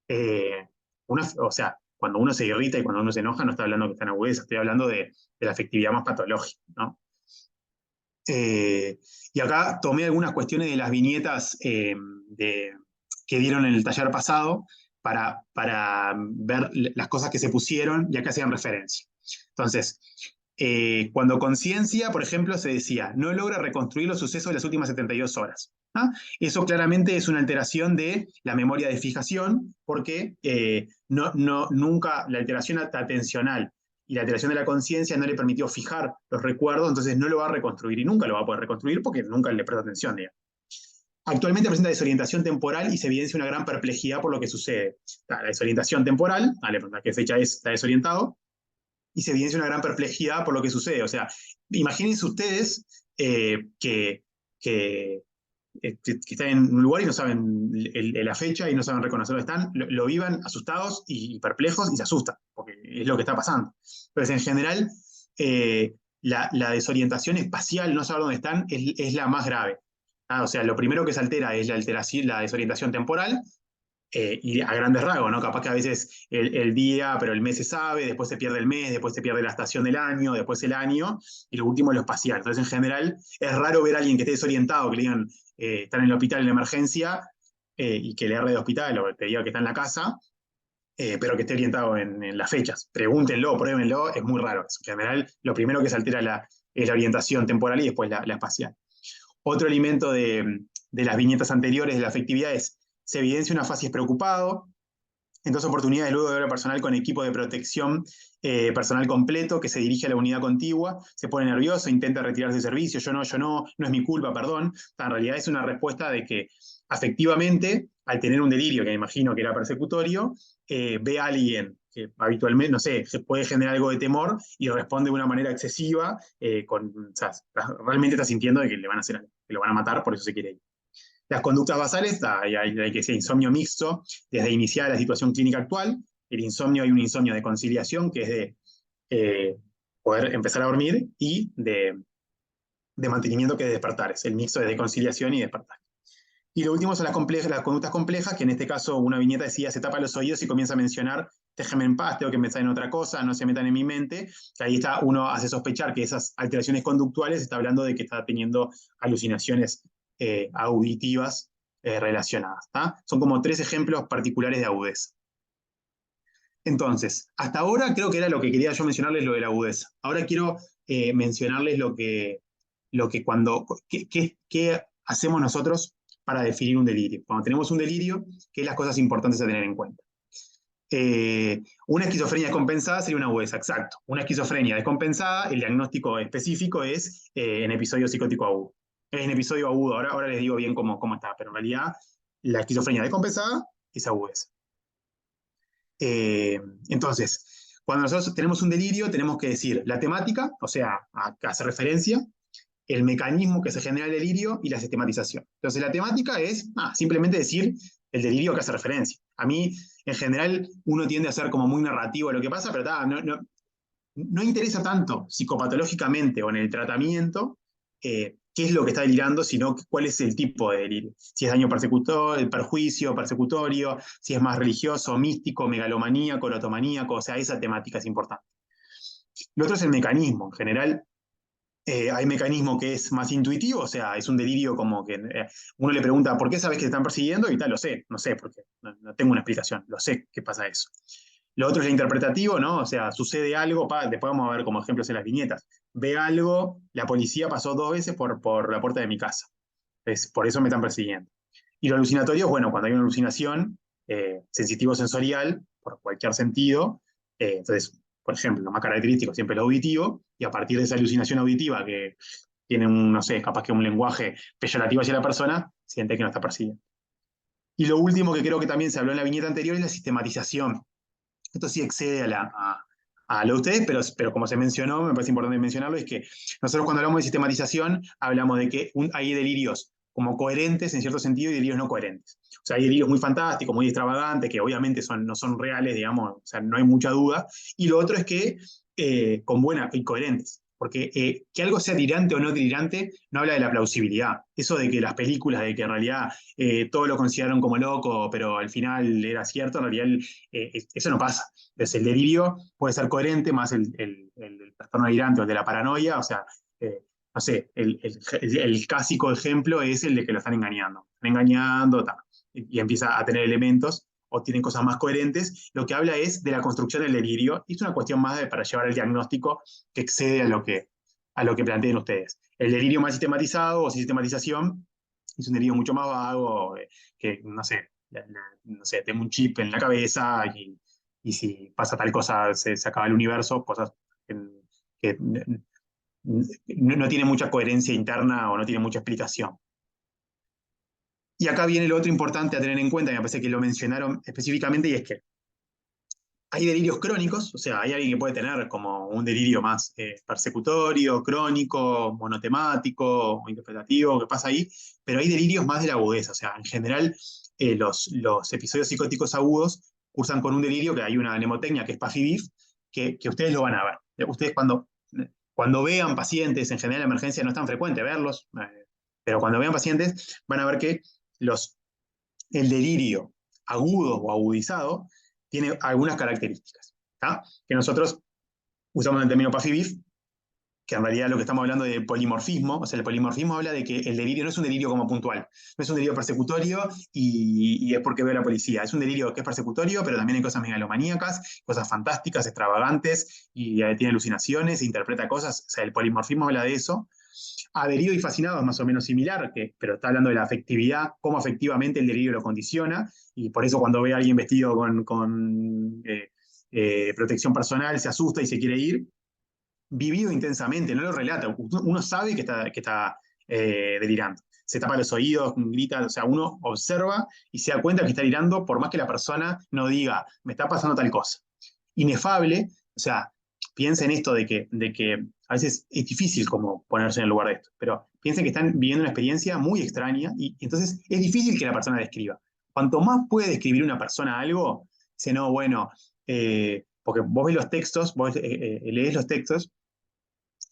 eh, o sea, cuando uno se irrita y cuando uno se enoja, no está hablando que está en agudeza, estoy hablando de la afectividad más patológica, ¿no? Y acá tomé algunas cuestiones de las viñetas que dieron en el taller pasado para ver las cosas que se pusieron y acá hacían referencia. Entonces, cuando conciencia, por ejemplo, se decía, no logra reconstruir los sucesos de las últimas 72 horas. ¿Ah? Eso claramente es una alteración de la memoria de fijación, porque nunca la alteración atencional y la alteración de la conciencia no le permitió fijar los recuerdos, entonces no lo va a reconstruir y nunca lo va a poder reconstruir porque nunca le presta atención, digamos. Actualmente presenta desorientación temporal y se evidencia una gran perplejidad por lo que sucede. La desorientación temporal, vale, ¿a qué fecha está desorientado? Y se evidencia una gran perplejidad por lo que sucede. O sea, imagínense ustedes que están en un lugar y no saben la fecha y no saben reconocer dónde están, lo vivan asustados y perplejos y se asustan, porque es lo que está pasando. Entonces, en general, la desorientación espacial, no saber dónde están, es la más grave. O sea, lo primero que se altera es la desorientación temporal, y a grandes rasgos, ¿no? Capaz que a veces el día, pero el mes se sabe, después se pierde el mes, después se pierde la estación del año, después el año, y lo último es lo espacial. Entonces, en general, es raro ver a alguien que esté desorientado, que le digan, están en el hospital en la emergencia, y que le erre de hospital o te diga que está en la casa, pero que esté orientado en las fechas. Pregúntenlo, pruébenlo, es muy raro. En general, lo primero que se altera es la orientación temporal y después la espacial. Otro elemento de las viñetas anteriores de la afectividad es, se evidencia una facies preocupado, en dos oportunidades luego de ver al personal con equipo de protección personal completo que se dirige a la unidad contigua, se pone nervioso, intenta retirarse del servicio, yo no es mi culpa, perdón. En realidad es una respuesta de que afectivamente, al tener un delirio, que me imagino que era persecutorio, ve a alguien que habitualmente, no sé, puede generar algo de temor y responde de una manera excesiva, o sea, realmente está sintiendo de que le van a hacer algo, que lo van a matar, por eso se quiere ir. Las conductas basales, hay que decir insomnio mixto, desde iniciar la situación clínica actual. El insomnio, hay un insomnio de conciliación, que es de poder empezar a dormir, y de mantenimiento, que es de despertar. Es el mixto de conciliación y despertar. Y lo último son las conductas complejas, que en este caso una viñeta decía, se tapa los oídos y comienza a mencionar, déjenme en paz, tengo que pensar en otra cosa, no se metan en mi mente, que ahí está, uno hace sospechar que esas alteraciones conductuales está hablando de que está teniendo alucinaciones auditivas relacionadas. ¿tá? Son como 3 ejemplos particulares de agudeza. Entonces, hasta ahora creo que era lo que quería yo mencionarles, lo de la agudeza. Ahora quiero mencionarles qué hacemos nosotros para definir un delirio. Cuando tenemos un delirio, ¿qué es las cosas importantes a tener en cuenta? Una esquizofrenia descompensada sería una agudeza, exacto. Una esquizofrenia descompensada, el diagnóstico específico es en episodio psicótico agudo. Es en episodio agudo, ahora les digo bien cómo está, pero en realidad la esquizofrenia descompensada es agudeza. Entonces, cuando nosotros tenemos un delirio, tenemos que decir la temática, o sea, hace referencia, el mecanismo que se genera el delirio y la sistematización. Entonces, la temática es simplemente decir el delirio que hace referencia. A mí, en general, uno tiende a ser como muy narrativo de lo que pasa, pero no interesa tanto psicopatológicamente o en el tratamiento qué es lo que está delirando, sino cuál es el tipo de delirio. Si es daño persecutor, el perjuicio persecutorio, si es más religioso, místico, megalomaníaco, erotomaníaco, o sea, esa temática es importante. Lo otro es el mecanismo. En general, hay mecanismo que es más intuitivo, o sea, es un delirio como que uno le pregunta, ¿por qué sabes que te están persiguiendo? Y tal, lo sé, no sé, porque no tengo una explicación, lo sé qué pasa eso. Lo otro es el interpretativo, ¿no? O sea, sucede algo, después vamos a ver como ejemplos en las viñetas. Ve algo, la policía pasó 2 veces por la puerta de mi casa. Por eso me están persiguiendo. Y lo alucinatorio es, bueno, cuando hay una alucinación sensitivo-sensorial, por cualquier sentido, entonces, por ejemplo, lo más característico siempre es lo auditivo, y a partir de esa alucinación auditiva que tiene no sé, capaz que un lenguaje peyorativo hacia la persona, siente que no está persiguiendo. Y lo último que creo que también se habló en la viñeta anterior es la sistematización. Esto sí excede a lo de ustedes, pero como se mencionó, me parece importante mencionarlo, es que nosotros cuando hablamos de sistematización, hablamos de que hay delirios como coherentes en cierto sentido y delirios no coherentes. O sea, hay delirios muy fantásticos, muy extravagantes, que obviamente no son reales, digamos, o sea, no hay mucha duda. Y lo otro es que con buenas y coherentes. Porque que algo sea delirante o no delirante no habla de la plausibilidad. Eso de que las películas, de que en realidad todo lo consideraron como loco, pero al final era cierto, en realidad eso no pasa. Entonces el delirio puede ser coherente, más el trastorno delirante o el de la paranoia, o sea, no sé, el clásico ejemplo es el de que lo están engañando, y empieza a tener elementos o tienen cosas más coherentes, lo que habla es de la construcción del delirio, y es una cuestión más para llevar el diagnóstico que excede a lo que planteen ustedes. El delirio mal sistematizado o sin sistematización es un delirio mucho más vago, que, no sé, no sé, tengo un chip en la cabeza y si pasa tal cosa se acaba el universo, cosas que no tiene mucha coherencia interna o no tiene mucha explicación. Y acá viene lo otro importante a tener en cuenta, me parece que lo mencionaron específicamente, y es que hay delirios crónicos, o sea, hay alguien que puede tener como un delirio más persecutorio, crónico, monotemático o interpretativo, que pasa ahí, pero hay delirios más de la agudeza, o sea, en general los episodios psicóticos agudos cursan con un delirio, que hay una mnemotecnia que es PAFIBIF, que ustedes lo van a ver. Ustedes cuando vean pacientes, en general en emergencia no es tan frecuente verlos, pero cuando vean pacientes van a ver que el delirio agudo o agudizado tiene algunas características, ¿tá? Que nosotros usamos el término PAFIBIF, que en realidad lo que estamos hablando de polimorfismo, o sea, el polimorfismo habla de que el delirio no es un delirio como puntual, no es un delirio persecutorio y es porque veo a la policía, es un delirio que es persecutorio, pero también hay cosas megalomaníacas, cosas fantásticas, extravagantes, y tiene alucinaciones, interpreta cosas, o sea, el polimorfismo habla de eso. Adherido y fascinado es más o menos similar, pero está hablando de la afectividad, cómo afectivamente el delirio lo condiciona, y por eso cuando ve a alguien vestido con protección personal se asusta y se quiere ir. Vivido intensamente, no lo relata, uno sabe que está delirando. Se tapa los oídos, grita, o sea, uno observa y se da cuenta que está delirando por más que la persona no diga, me está pasando tal cosa. Inefable, o sea, piensa en esto de que a veces es difícil como ponerse en el lugar de esto, pero piensen que están viviendo una experiencia muy extraña y entonces es difícil que la persona describa. Cuanto más puede describir una persona algo, dice, no, bueno, porque vos ves los textos, vos lees los textos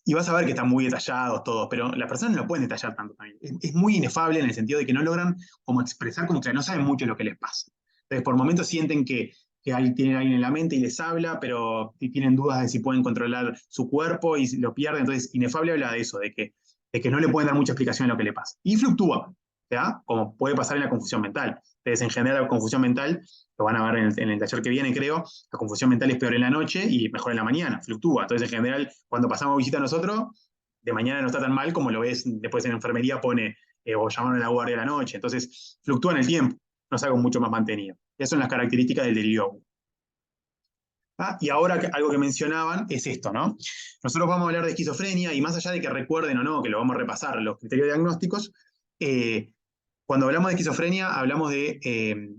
y vas a ver que están muy detallados todos, pero las personas no lo pueden detallar tanto también. Es muy inefable en el sentido de que no logran como expresar como que no saben mucho lo que les pasa. Entonces, por momentos sienten que tienen a alguien en la mente y les habla, pero tienen dudas de si pueden controlar su cuerpo y lo pierden. Entonces, inefable habla de eso, de que no le pueden dar mucha explicación a lo que le pasa. Y fluctúa, ¿ya? Como puede pasar en la confusión mental. Entonces, en general, la confusión mental, lo van a ver en el taller que viene, creo, la confusión mental es peor en la noche y mejor en la mañana, fluctúa. Entonces, en general, cuando pasamos visita a nosotros, de mañana no está tan mal como lo ves después en enfermería, pone o llamaron a la guardia de la noche. Entonces, fluctúa en el tiempo, no es algo mucho más mantenido. Esas son las características del delirio. Y ahora algo que mencionaban es esto, ¿no? Nosotros vamos a hablar de esquizofrenia y más allá de que recuerden o no, que lo vamos a repasar, los criterios diagnósticos, cuando hablamos de esquizofrenia hablamos de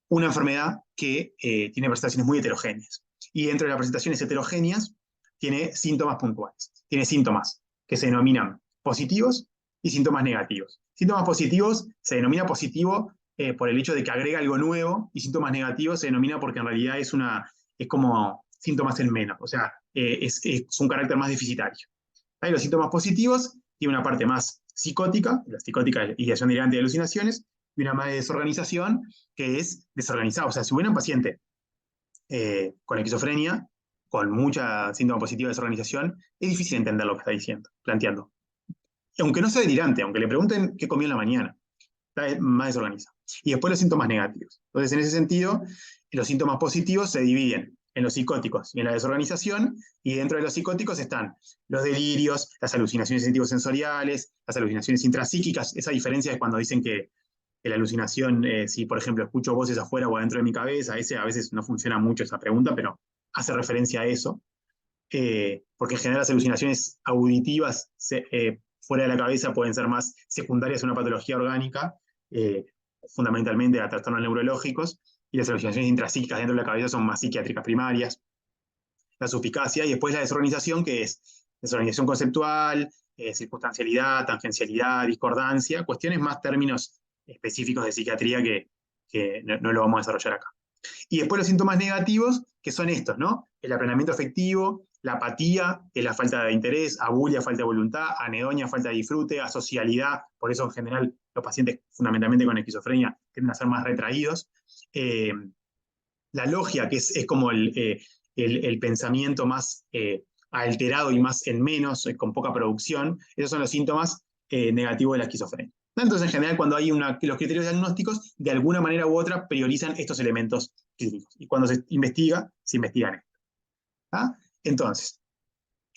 una enfermedad que tiene presentaciones muy heterogéneas. Y dentro de las presentaciones heterogéneas tiene síntomas puntuales. Tiene síntomas que se denominan positivos y síntomas negativos. Síntomas positivos se denomina positivo por el hecho de que agrega algo nuevo, y síntomas negativos se denomina porque en realidad es como síntomas en menos, o sea, es un carácter más deficitario. Hay los síntomas positivos, tiene una parte más psicótica, la psicótica ideación delirante de alucinaciones, y una más de desorganización, que es desorganizado. O sea, si hubiera un paciente con esquizofrenia, con mucha síntoma positiva de desorganización, es difícil entender lo que está diciendo, planteando. Aunque no sea delirante, aunque le pregunten qué comió en la mañana, está más desorganizado. Y después los síntomas negativos. Entonces, en ese sentido, los síntomas positivos se dividen en los psicóticos y en la desorganización, y dentro de los psicóticos están los delirios, las alucinaciones sensoriales, las alucinaciones intrapsíquicas. Esa diferencia es cuando dicen que la alucinación, si por ejemplo escucho voces afuera o adentro de mi cabeza, a veces no funciona mucho esa pregunta, pero hace referencia a eso, porque en general las alucinaciones auditivas fuera de la cabeza pueden ser más secundarias a una patología orgánica, eh, fundamentalmente a trastornos neurológicos, y las alucinaciones intrapsíquicas dentro de la cabeza son más psiquiátricas primarias. La suspicacia y después la desorganización, que es desorganización conceptual, circunstancialidad, tangencialidad, discordancia, cuestiones más términos específicos de psiquiatría que no lo vamos a desarrollar acá. Y después los síntomas negativos, que son estos, ¿no? El aplanamiento afectivo, la apatía, que es la falta de interés, abulia, falta de voluntad, anedonia, falta de disfrute, asocialidad, por eso en general los pacientes fundamentalmente con esquizofrenia tienden a ser más retraídos. La logia, que es como el pensamiento más alterado y más en menos, con poca producción, esos son los síntomas negativos de la esquizofrenia. Entonces, en general, cuando hay los criterios diagnósticos, de alguna manera u otra, priorizan estos elementos clínicos. Y cuando se investigan esto. ¿Ah? Entonces,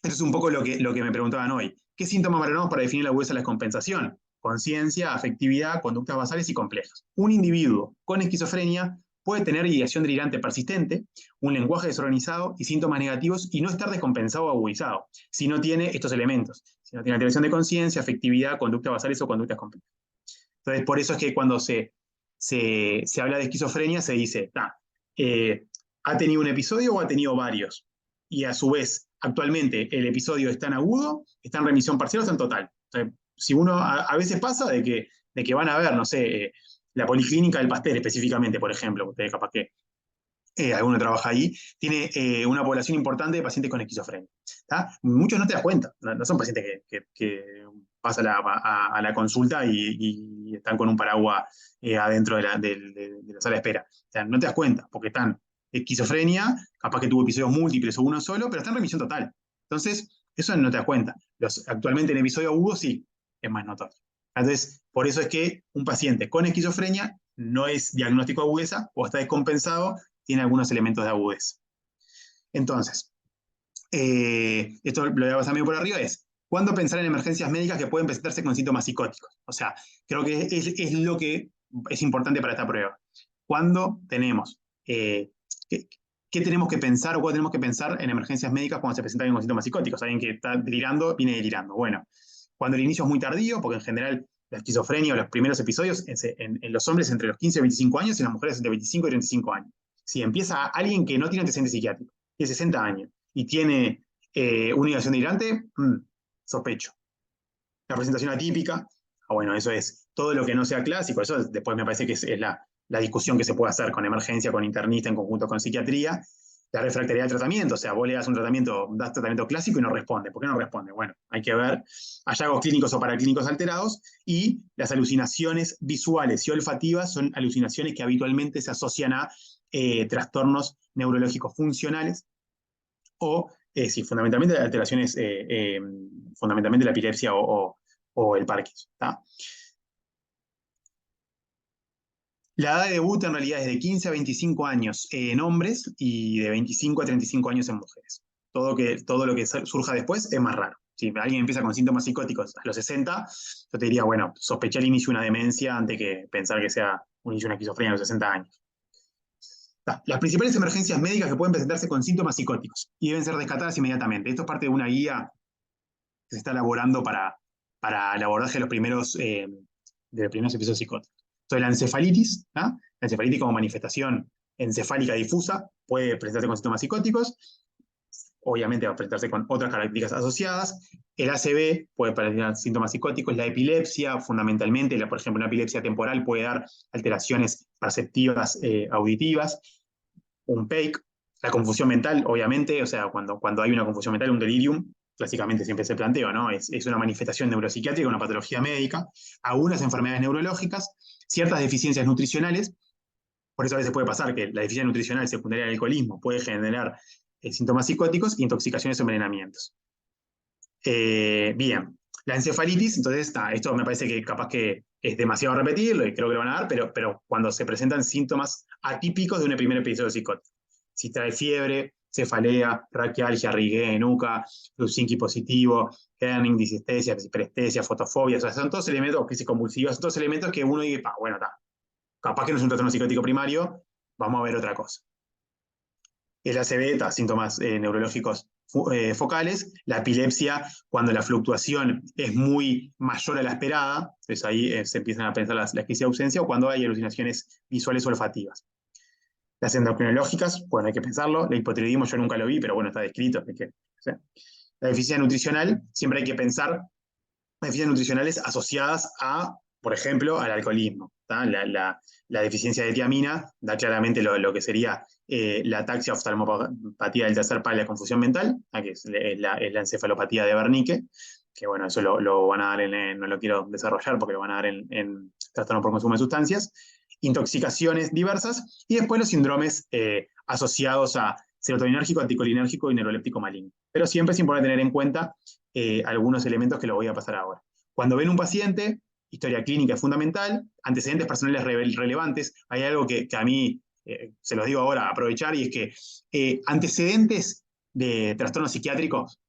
eso es un poco lo que me preguntaban hoy. ¿Qué síntomas valoramos para definir la agudeza de la descompensación? Conciencia, afectividad, conductas basales y complejas. Un individuo con esquizofrenia puede tener ideación delirante persistente, un lenguaje desorganizado y síntomas negativos y no estar descompensado o agudizado, si no tiene estos elementos, si no tiene alteración de conciencia, afectividad, conductas basales o conductas complejas. Entonces, por eso es que cuando se habla de esquizofrenia, se dice, ¿ha tenido un episodio o ha tenido varios? Y a su vez, actualmente el episodio está en agudo, está en remisión parcial o está en total. Entonces, si uno a veces pasa de que van a ver, no sé, la Policlínica del Pastel específicamente, por ejemplo, ustedes capaz que alguno trabaja ahí, tiene una población importante de pacientes con esquizofrenia. ¿Tá? Muchos no te das cuenta, no son pacientes que pasan a la consulta y están con un paraguas adentro de la sala de espera. O sea, no te das cuenta, porque están esquizofrenia, capaz que tuvo episodios múltiples o uno solo, pero está en remisión total. Entonces, eso no te das cuenta. Actualmente en episodio agudo sí, es más notorio. Entonces, por eso es que un paciente con esquizofrenia no es diagnóstico de agudeza o está descompensado, tiene algunos elementos de agudeza. Entonces, esto lo voy a pasar medio por arriba, es ¿cuándo pensar en emergencias médicas que pueden presentarse con síntomas psicóticos? O sea, creo que es lo que es importante para esta prueba. ¿Cuándo tenemos? ¿Qué tenemos que pensar o cuándo tenemos que pensar en emergencias médicas cuando se presentan con síntomas psicóticos? Alguien que está delirando, viene delirando. Bueno, cuando el inicio es muy tardío, porque en general la esquizofrenia o los primeros episodios en los hombres entre los 15 y 25 años y en las mujeres entre 25 y 35 años. Si empieza alguien que no tiene antecedentes psiquiátricos, tiene 60 años y tiene una ideación delirante, sospecho. La presentación atípica, bueno, eso es todo lo que no sea clásico, eso después me parece que es la discusión que se puede hacer con emergencia, con internista, en conjunto con psiquiatría. La refractariedad del tratamiento, o sea, vos le das un tratamiento, das tratamiento clásico y no responde. ¿Por qué no responde? Bueno, hay que ver hallazgos clínicos o paraclínicos alterados y las alucinaciones visuales y olfativas son alucinaciones que habitualmente se asocian a trastornos neurológicos funcionales o, sí, fundamentalmente alteraciones, fundamentalmente la epilepsia o el Parkinson. ¿Tá? La edad de debut en realidad es de 15 a 25 años en hombres y de 25 a 35 años en mujeres. Todo lo que surja después es más raro. Si alguien empieza con síntomas psicóticos a los 60, yo te diría, bueno, sospechar el inicio de una demencia antes que pensar que sea un inicio de una esquizofrenia a los 60 años. Las principales emergencias médicas que pueden presentarse con síntomas psicóticos y deben ser rescatadas inmediatamente. Esto es parte de una guía que se está elaborando para el abordaje de los primeros episodios psicóticos. Entonces, la encefalitis, la encefalitis como manifestación encefálica difusa, puede presentarse con síntomas psicóticos, obviamente va a presentarse con otras características asociadas. El ACV puede presentar síntomas psicóticos, la epilepsia, fundamentalmente, por ejemplo, una epilepsia temporal puede dar alteraciones perceptivas auditivas, un PEIC, la confusión mental, obviamente, o sea, cuando hay una confusión mental, un delirium, clásicamente siempre se plantea, ¿no? Es una manifestación neuropsiquiátrica, una patología médica, algunas enfermedades neurológicas, ciertas deficiencias nutricionales, por eso a veces puede pasar que la deficiencia nutricional secundaria al alcoholismo puede generar síntomas psicóticos, intoxicaciones o envenenamientos. Bien, la encefalitis, entonces esto me parece que capaz que es demasiado repetirlo y creo que lo van a dar, pero cuando se presentan síntomas atípicos de un primer episodio psicótico. Si trae fiebre, cefalea, raquialgia, rigué, nuca, Leucinki positivo, Kerning, disestesia, presestesia, fotofobia, o sea, son todos elementos, crisis convulsivas, son todos elementos que uno dice, bueno, capaz que no es un trastorno psicótico primario, vamos a ver otra cosa. El ACV, síntomas neurológicos focales, la epilepsia, cuando la fluctuación es muy mayor a la esperada, entonces ahí se empiezan a pensar las crisis de ausencia, o cuando hay alucinaciones visuales o olfativas. Las endocrinológicas, bueno, hay que pensarlo, el hipotiroidismo yo nunca lo vi, pero bueno, está descrito. La deficiencia nutricional, siempre hay que pensar deficiencias nutricionales asociadas a, por ejemplo, al alcoholismo. La deficiencia de tiamina da claramente lo que sería la ataxia oftalmopatía del tercer par y la confusión mental, que es la encefalopatía de Wernicke, que bueno, eso lo van a dar no lo quiero desarrollar porque lo van a dar en trastorno por consumo de sustancias, intoxicaciones diversas, y después los síndromes asociados a serotoninérgico, anticolinérgico y neuroléptico maligno. Pero siempre es importante tener en cuenta algunos elementos que lo voy a pasar ahora. Cuando ven un paciente, historia clínica es fundamental, antecedentes personales relevantes, hay algo que a mí, se los digo ahora, aprovechar, y es que antecedentes de trastornos psiquiátricos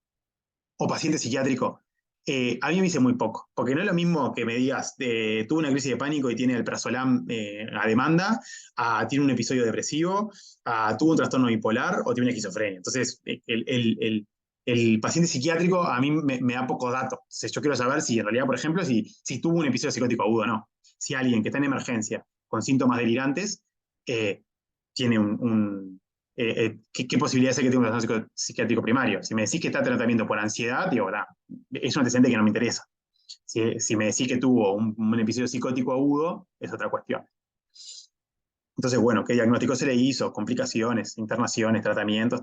o paciente psiquiátrico, a mí me dice muy poco, porque no es lo mismo que me digas, tuve una crisis de pánico y tiene el prazolam a demanda, tiene un episodio depresivo, tuvo un trastorno bipolar o tiene una esquizofrenia. Entonces, el paciente psiquiátrico a mí me da poco dato. Entonces, yo quiero saber si en realidad, por ejemplo, si tuvo un episodio psicótico agudo o no. Si alguien que está en emergencia con síntomas delirantes tiene ¿qué posibilidades hay que tenga un trastorno psiquiátrico primario? Si me decís que está en tratamiento por ansiedad, digo, es un antecedente que no me interesa. Si me decís que tuvo un episodio psicótico agudo, es otra cuestión. Entonces, bueno, ¿qué diagnóstico se le hizo? Complicaciones, internaciones, tratamientos.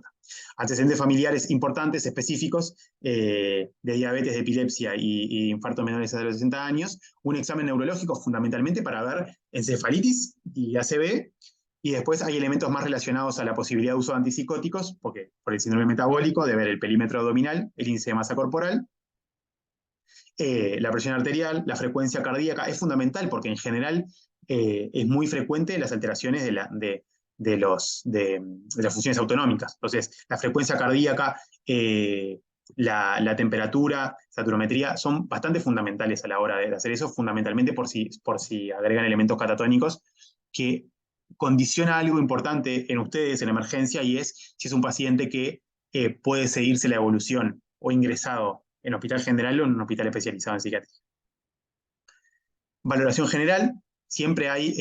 Antecedentes familiares importantes, específicos, de diabetes, de epilepsia y infarto menores de los 60 años. Un examen neurológico fundamentalmente para ver encefalitis y ACV. Y después hay elementos más relacionados a la posibilidad de uso de antipsicóticos, porque por el síndrome metabólico, de ver el perímetro abdominal, el índice de masa corporal, la presión arterial, la frecuencia cardíaca. Es fundamental porque en general es muy frecuente las alteraciones de las funciones autonómicas. Entonces, la frecuencia cardíaca, la temperatura, saturometría, son bastante fundamentales a la hora de hacer eso, fundamentalmente por si agregan elementos catatónicos, que condiciona algo importante en ustedes en emergencia, y es si es un paciente que puede seguirse la evolución o ingresado en hospital general o en un hospital especializado en psiquiatría. Valoración general, siempre hay,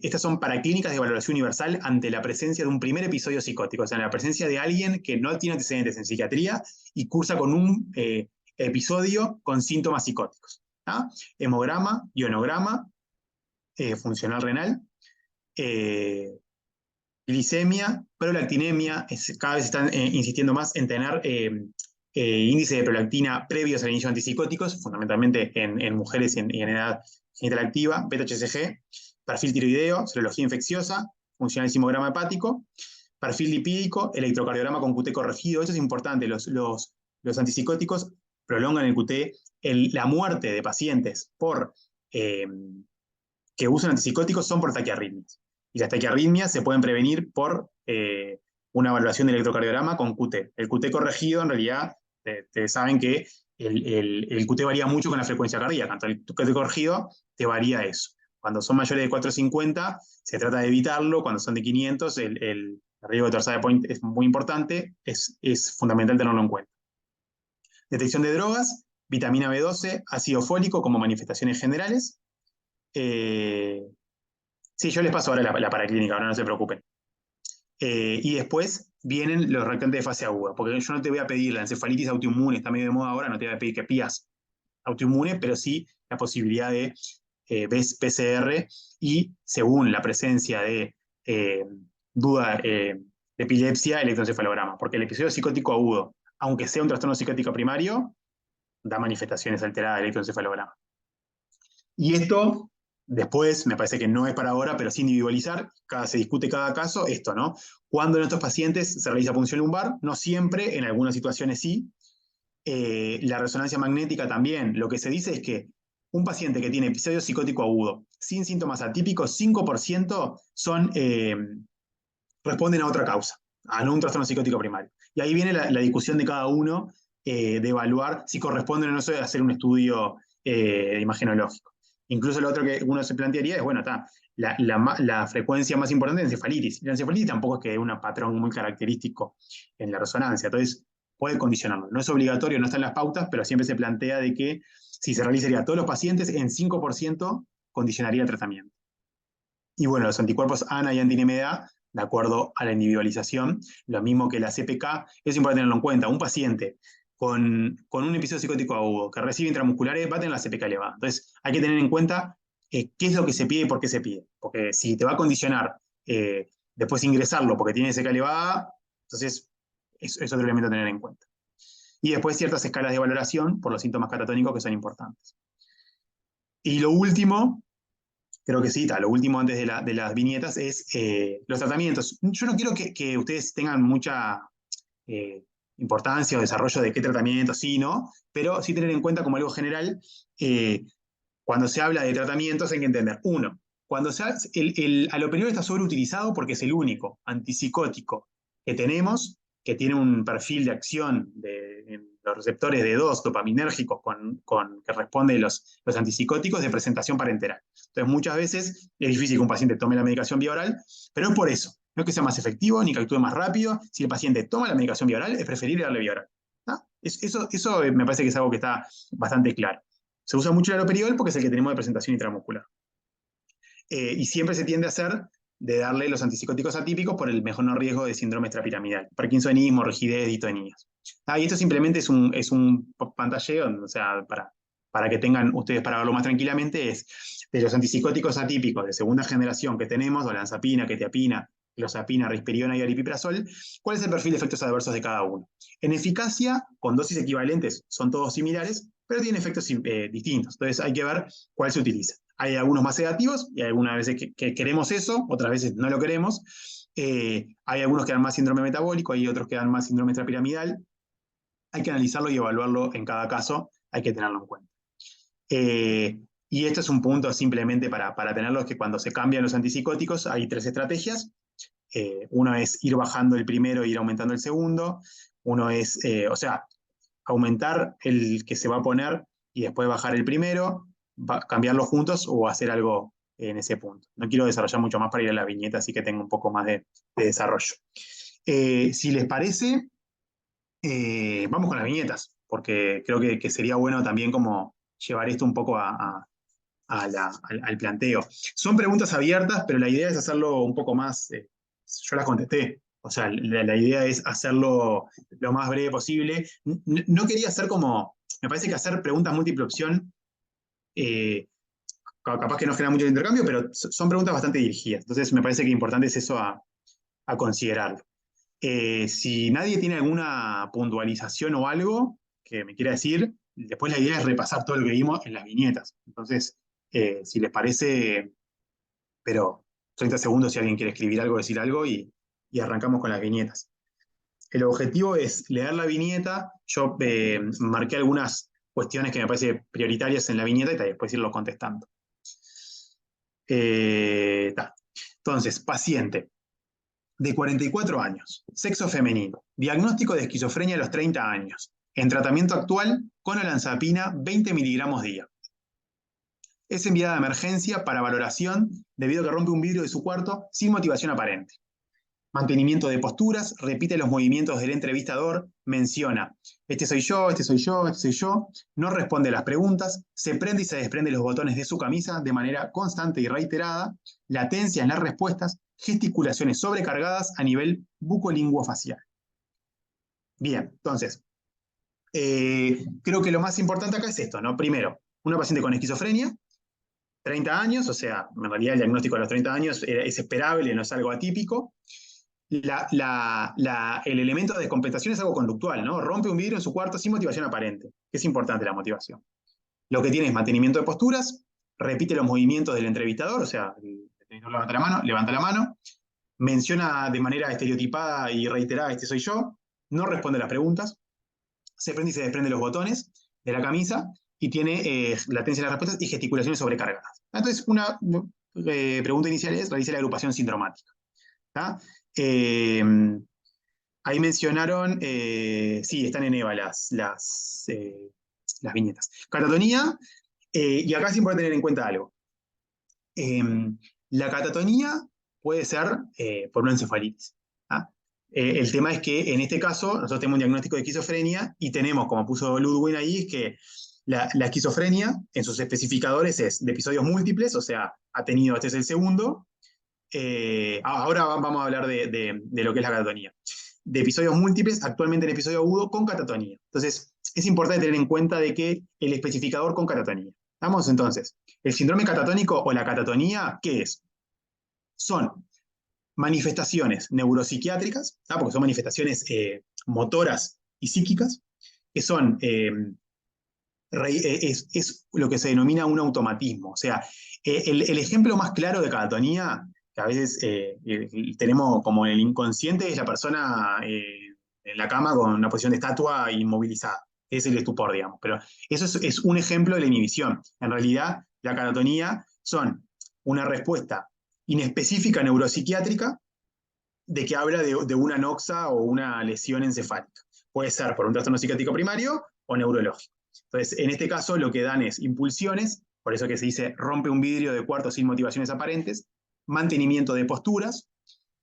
estas son para clínicas de valoración universal ante la presencia de un primer episodio psicótico, o sea, en la presencia de alguien que no tiene antecedentes en psiquiatría y cursa con un episodio con síntomas psicóticos. ¿Ah? Hemograma, ionograma, funcional renal, glicemia, prolactinemia, cada vez están insistiendo más en tener índice de prolactina previos al inicio de antipsicóticos, fundamentalmente en mujeres y en edad genital activa, beta-HCG, perfil tiroideo, serología infecciosa, funcional simograma hepático, perfil lipídico, electrocardiograma con QT corregido. Eso es importante, los antipsicóticos prolongan el QT. La muerte de pacientes que usan antipsicóticos son por taquiarritmias. Y las taquiarritmias se pueden prevenir por una evaluación del electrocardiograma con QT. El QT corregido, en realidad, ustedes saben que el QT varía mucho con la frecuencia cardíaca. Entonces, el QT corregido te varía eso. Cuando son mayores de 450, se trata de evitarlo. Cuando son de 500, el riesgo de torsada de point es muy importante. Es fundamental tenerlo en cuenta. Detección de drogas, vitamina B12, ácido fólico como manifestaciones generales. Sí, yo les paso ahora la paraclínica, ahora no se preocupen. Y después vienen los reactantes de fase aguda, porque yo no te voy a pedir la encefalitis autoinmune, está medio de moda ahora, no te voy a pedir que pidas autoinmune, pero sí la posibilidad de PCR, y según la presencia de duda de epilepsia, electroencefalograma, porque el episodio psicótico agudo, aunque sea un trastorno psicótico primario, da manifestaciones alteradas de electroencefalograma. Y esto, después, me parece que no es para ahora, pero sí individualizar, se discute cada caso, esto, ¿no? Cuando en estos pacientes se realiza punción lumbar, no siempre, en algunas situaciones sí. La resonancia magnética también, lo que se dice es que un paciente que tiene episodio psicótico agudo, sin síntomas atípicos, 5% responden a otra causa, a no un trastorno psicótico primario. Y ahí viene la discusión de cada uno, de evaluar si corresponde o no de hacer un estudio imagenológico. Incluso lo otro que uno se plantearía es, bueno, la frecuencia más importante es encefalitis. La encefalitis tampoco es que es un patrón muy característico en la resonancia, entonces puede condicionarlo. No es obligatorio, no está en las pautas, pero siempre se plantea de que si se realizaría a todos los pacientes, en 5% condicionaría el tratamiento. Y bueno, los anticuerpos ANA y anti-NMDA, de acuerdo a la individualización, lo mismo que la CPK, es importante tenerlo en cuenta. Un paciente con un episodio psicótico agudo, que recibe intramusculares, va a tener la CPK elevada. Entonces, hay que tener en cuenta qué es lo que se pide y por qué se pide. Porque si te va a condicionar después ingresarlo porque tiene CPK elevada, entonces es otro elemento a tener en cuenta. Y después ciertas escalas de valoración por los síntomas catatónicos que son importantes. Y lo último, creo que sí, lo último antes de las viñetas es los tratamientos. Yo no quiero que ustedes tengan mucha eh, importancia o desarrollo de qué tratamiento, sí, ¿no? Pero sí tener en cuenta como algo general, cuando se habla de tratamientos hay que entender, uno, cuando el aloperidol está sobreutilizado porque es el único antipsicótico que tenemos, que tiene un perfil de acción en los receptores de 2 dopaminérgicos que responden los antipsicóticos de presentación parenteral. Entonces, muchas veces es difícil que un paciente tome la medicación vía oral, pero es por eso. No es que sea más efectivo ni que actúe más rápido. Si el paciente toma la medicación vía oral, es preferible darle vía oral. Eso me parece que es algo que está bastante claro. Se usa mucho el haloperidol porque es el que tenemos de presentación intramuscular. Y siempre se tiende a hacer de darle los antipsicóticos atípicos por el mejor riesgo de síndrome extrapiramidal, parkinsonismo, rigidez, ditonías. Y esto simplemente es un pantalleo, o sea, para que tengan ustedes para verlo más tranquilamente, es de los antipsicóticos atípicos de segunda generación que tenemos, olanzapina, quetiapina, clozapina, risperidona y aripiprazol, ¿cuál es el perfil de efectos adversos de cada uno? En eficacia, con dosis equivalentes, son todos similares, pero tienen efectos distintos. Entonces hay que ver cuál se utiliza. Hay algunos más sedativos y hay algunas veces que queremos eso, otras veces no lo queremos. Hay algunos que dan más síndrome metabólico, hay otros que dan más síndrome extrapiramidal. Hay que analizarlo y evaluarlo en cada caso, hay que tenerlo en cuenta. Y esto es un punto simplemente para tenerlo, es que cuando se cambian los antipsicóticos hay 3 estrategias. Uno es ir bajando el primero e ir aumentando el segundo. Uno es, aumentar el que se va a poner y después bajar el primero, cambiarlos juntos o hacer algo en ese punto. No quiero desarrollar mucho más para ir a la viñeta, así que tengo un poco más de desarrollo. Si les parece, vamos con las viñetas, porque creo que sería bueno también como llevar esto un poco al planteo. Son preguntas abiertas, pero la idea es hacerlo un poco más, yo las contesté, o sea, la idea es hacerlo lo más breve posible. No quería hacer como, me parece que hacer preguntas múltiple opción, capaz que no genera mucho intercambio, pero son preguntas bastante dirigidas, entonces me parece que importante es eso a considerarlo. Si nadie tiene alguna puntualización o algo que me quiera decir, después la idea es repasar todo lo que vimos en las viñetas. Entonces, si les parece, pero 30 segundos si alguien quiere escribir algo, decir algo y arrancamos con las viñetas. El objetivo es leer la viñeta. Yo marqué algunas cuestiones que me parecen prioritarias en la viñeta y después irlo contestando. Entonces, paciente de 44 años, sexo femenino, diagnóstico de esquizofrenia a los 30 años, en tratamiento actual con olanzapina 20 miligramos día. Es enviada a emergencia para valoración debido a que rompe un vidrio de su cuarto sin motivación aparente. Mantenimiento de posturas, repite los movimientos del entrevistador, menciona, este soy yo, este soy yo, este soy yo, no responde a las preguntas, se prende y se desprende los botones de su camisa de manera constante y reiterada, latencia en las respuestas, gesticulaciones sobrecargadas a nivel bucolinguofacial. Bien, entonces, creo que lo más importante acá es esto, ¿no? Primero, una paciente con esquizofrenia, 30 años, o sea, en realidad el diagnóstico a los 30 años es esperable, no es algo atípico. El elemento de descompensación es algo conductual, ¿no? Rompe un vidrio en su cuarto sin motivación aparente. Es importante la motivación. Lo que tiene es mantenimiento de posturas, repite los movimientos del entrevistador, o sea, el entrevistador levanta la mano, menciona de manera estereotipada y reiterada, este soy yo, no responde a las preguntas, se prende y se desprende los botones de la camisa y tiene latencia en las respuestas y gesticulaciones sobrecargadas. Entonces, una pregunta inicial es, realiza la agrupación sindromática. Ahí mencionaron, sí, están en EVA las viñetas. Catatonía, y acá es importante tener en cuenta algo. La catatonía puede ser por una encefalitis. El tema es que en este caso nosotros tenemos un diagnóstico de esquizofrenia y tenemos, como puso Ludwig ahí, es que la esquizofrenia en sus especificadores es de episodios múltiples, o sea, ha tenido, este es el segundo. Ahora vamos a hablar de lo que es la catatonía. de episodios múltiples, actualmente en episodio agudo, con catatonía. Entonces, es importante tener en cuenta de que el especificador con catatonía. Vamos entonces, el síndrome catatónico o la catatonía, ¿qué es? Son manifestaciones neuropsiquiátricas, porque son manifestaciones motoras y psíquicas, que son, es lo que se denomina un automatismo. O sea, el ejemplo más claro de catatonía, que a veces tenemos como en el inconsciente, es la persona en la cama con una posición de estatua inmovilizada. Es el estupor, digamos. Pero eso es un ejemplo de la inhibición. En realidad, la catatonía son una respuesta inespecífica neuropsiquiátrica de que habla de una anoxa o una lesión encefálica. Puede ser por un trastorno psiquiátrico primario o neurológico. Entonces, en este caso, lo que dan es impulsiones, por eso que se dice rompe un vidrio de cuarto sin motivaciones aparentes, mantenimiento de posturas,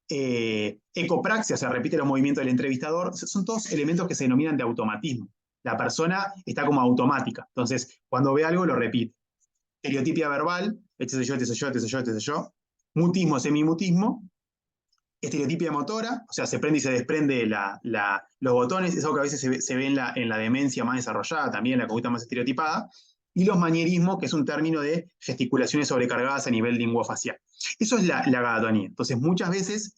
ecopraxia, o sea, repite los movimientos del entrevistador, son todos elementos que se denominan de automatismo. La persona está como automática, entonces, cuando ve algo, lo repite. Estereotipia verbal, este soy yo, este soy yo, este soy yo, este soy yo. Mutismo, semimutismo, estereotipia motora, o sea, se prende y se desprende los botones, es algo que a veces se ve en la demencia más desarrollada, también en la conducta más estereotipada, y los manierismos, que es un término de gesticulaciones sobrecargadas a nivel linguofacial. Eso es la catatonía. Entonces, muchas veces,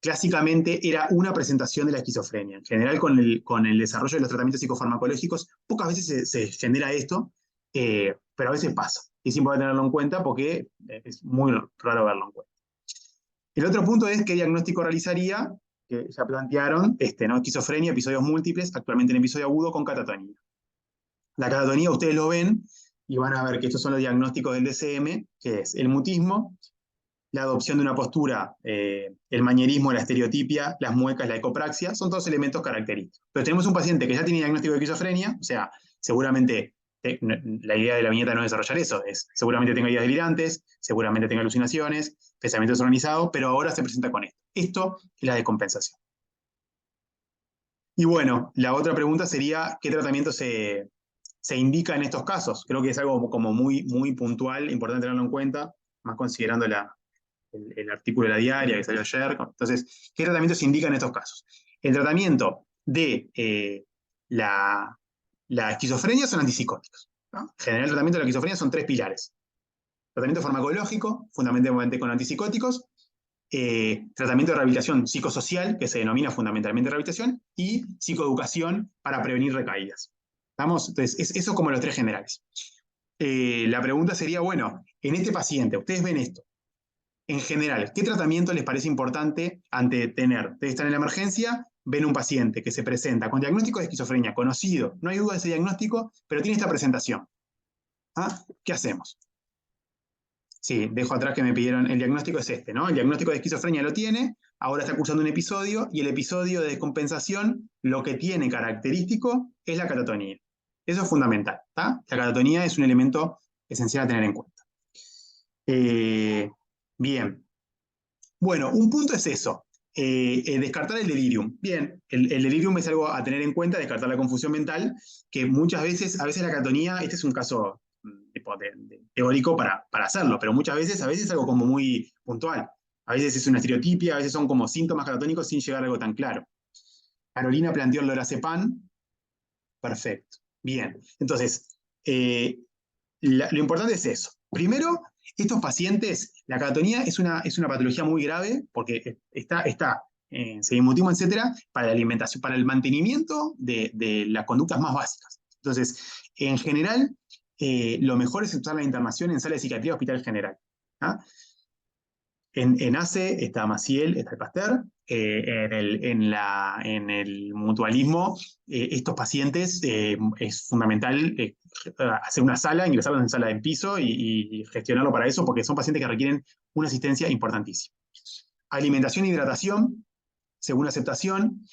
clásicamente, era una presentación de la esquizofrenia. En general, con el desarrollo de los tratamientos psicofarmacológicos, pocas veces se genera esto, pero a veces pasa. Es importante tenerlo en cuenta porque es muy raro verlo en cuenta. El otro punto es qué diagnóstico realizaría, que ya plantearon, ¿no? Esquizofrenia, episodios múltiples, actualmente en episodio agudo con catatonía. La catatonía ustedes lo ven y van a ver que estos son los diagnósticos del DCM, que es el mutismo, la adopción de una postura, el manierismo, la estereotipia, las muecas, la ecopraxia, son todos elementos característicos. Pero tenemos un paciente que ya tiene diagnóstico de esquizofrenia, o sea, seguramente la idea de la viñeta no es desarrollar eso, es seguramente tenga ideas delirantes, seguramente tenga alucinaciones, pensamiento desorganizado, pero ahora se presenta con esto. Esto es la descompensación. Y bueno, la otra pregunta sería, ¿qué tratamiento se indica en estos casos? Creo que es algo como muy, muy puntual, importante tenerlo en cuenta, más considerando el artículo de la diaria que salió ayer. Entonces, ¿qué tratamiento se indica en estos casos? El tratamiento de la esquizofrenia son antipsicóticos, ¿no? En general, el tratamiento de la esquizofrenia son tres pilares. Tratamiento farmacológico, fundamentalmente con antipsicóticos, tratamiento de rehabilitación psicosocial, que se denomina fundamentalmente rehabilitación, y psicoeducación para prevenir recaídas. ¿Estamos? Entonces, eso como los tres generales. La pregunta sería, bueno, en este paciente, ustedes ven esto, en general, ¿qué tratamiento les parece importante ante tener? Ustedes están en la emergencia, ven un paciente que se presenta con diagnóstico de esquizofrenia conocido, no hay duda de ese diagnóstico, pero tiene esta presentación. ¿Ah? ¿Qué hacemos? Sí, dejo atrás que me pidieron, el diagnóstico es este, ¿no? El diagnóstico de esquizofrenia lo tiene, ahora está cursando un episodio, y el episodio de descompensación, lo que tiene característico es la catatonía. Eso es fundamental, ¿tá? La catatonía es un elemento esencial a tener en cuenta. Bien. Bueno, un punto es eso, descartar el delirium. Bien, el delirium es algo a tener en cuenta, descartar la confusión mental, que muchas veces, a veces la catatonía, este es un caso teórico para hacerlo, pero muchas veces, a veces es algo como muy puntual. A veces es una estereotipia, a veces son como síntomas catatónicos sin llegar a algo tan claro. Carolina planteó el lorazepam, perfecto. Bien, entonces, lo importante es eso. Primero, estos pacientes, la catatonía es una patología muy grave porque está semimutismo, etcétera, para la alimentación, para el mantenimiento de las conductas más básicas. Entonces, en general, lo mejor es usar la internación en sala de psiquiatría o hospital general. ¿Ah? En ACE está Maciel, está el Pasteur. En el mutualismo, estos pacientes es fundamental hacer una sala, ingresarlos en sala de piso y gestionarlo para eso, porque son pacientes que requieren una asistencia importantísima. Alimentación e hidratación, según aceptación.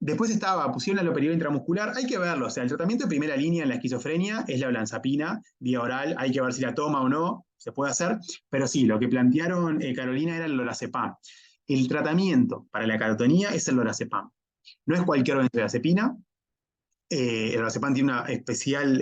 Después pusieron la loperidol intramuscular, hay que verlo, o sea, el tratamiento de primera línea en la esquizofrenia es la olanzapina, vía oral, hay que ver si la toma o no, se puede hacer, pero sí, lo que plantearon Carolina era el lorazepam. El tratamiento para la catatonía es el lorazepam. No es cualquier benzodiazepina, el lorazepam tiene una especial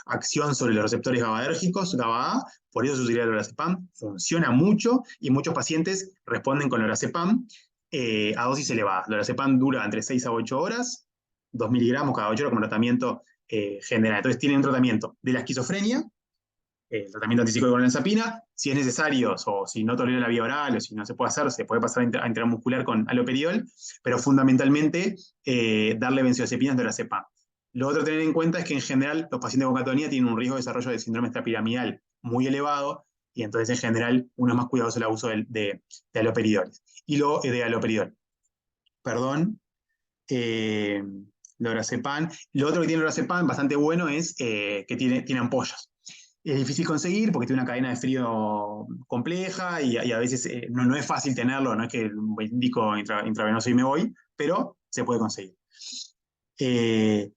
acción sobre los receptores GABAérgicos, GABA-A, por eso se utiliza el lorazepam, funciona mucho y muchos pacientes responden con lorazepam. a dosis elevadas. Lorazepam dura entre 6 a 8 horas, 2 miligramos cada 8 horas como tratamiento general. Entonces tienen un tratamiento de la esquizofrenia, el tratamiento antipsicótico con la olanzapina. Si es necesario, o si no tolera la vía oral, o si no se puede hacer, se puede pasar a intramuscular con haloperidol, pero fundamentalmente darle benzodiazepinas de lorazepam. Lo otro a tener en cuenta es que en general los pacientes con catatonía tienen un riesgo de desarrollo de síndrome extrapiramidal muy elevado, y entonces en general uno es más cuidadoso el abuso de haloperidoles. Y lo de haloperidol, perdón, eh, lorazepam. Lo otro que tiene lorazepam bastante bueno es que tiene ampollas. Es difícil conseguir porque tiene una cadena de frío compleja y a veces no es fácil tenerlo, no es que indico intravenoso y me voy, pero se puede conseguir. Eh,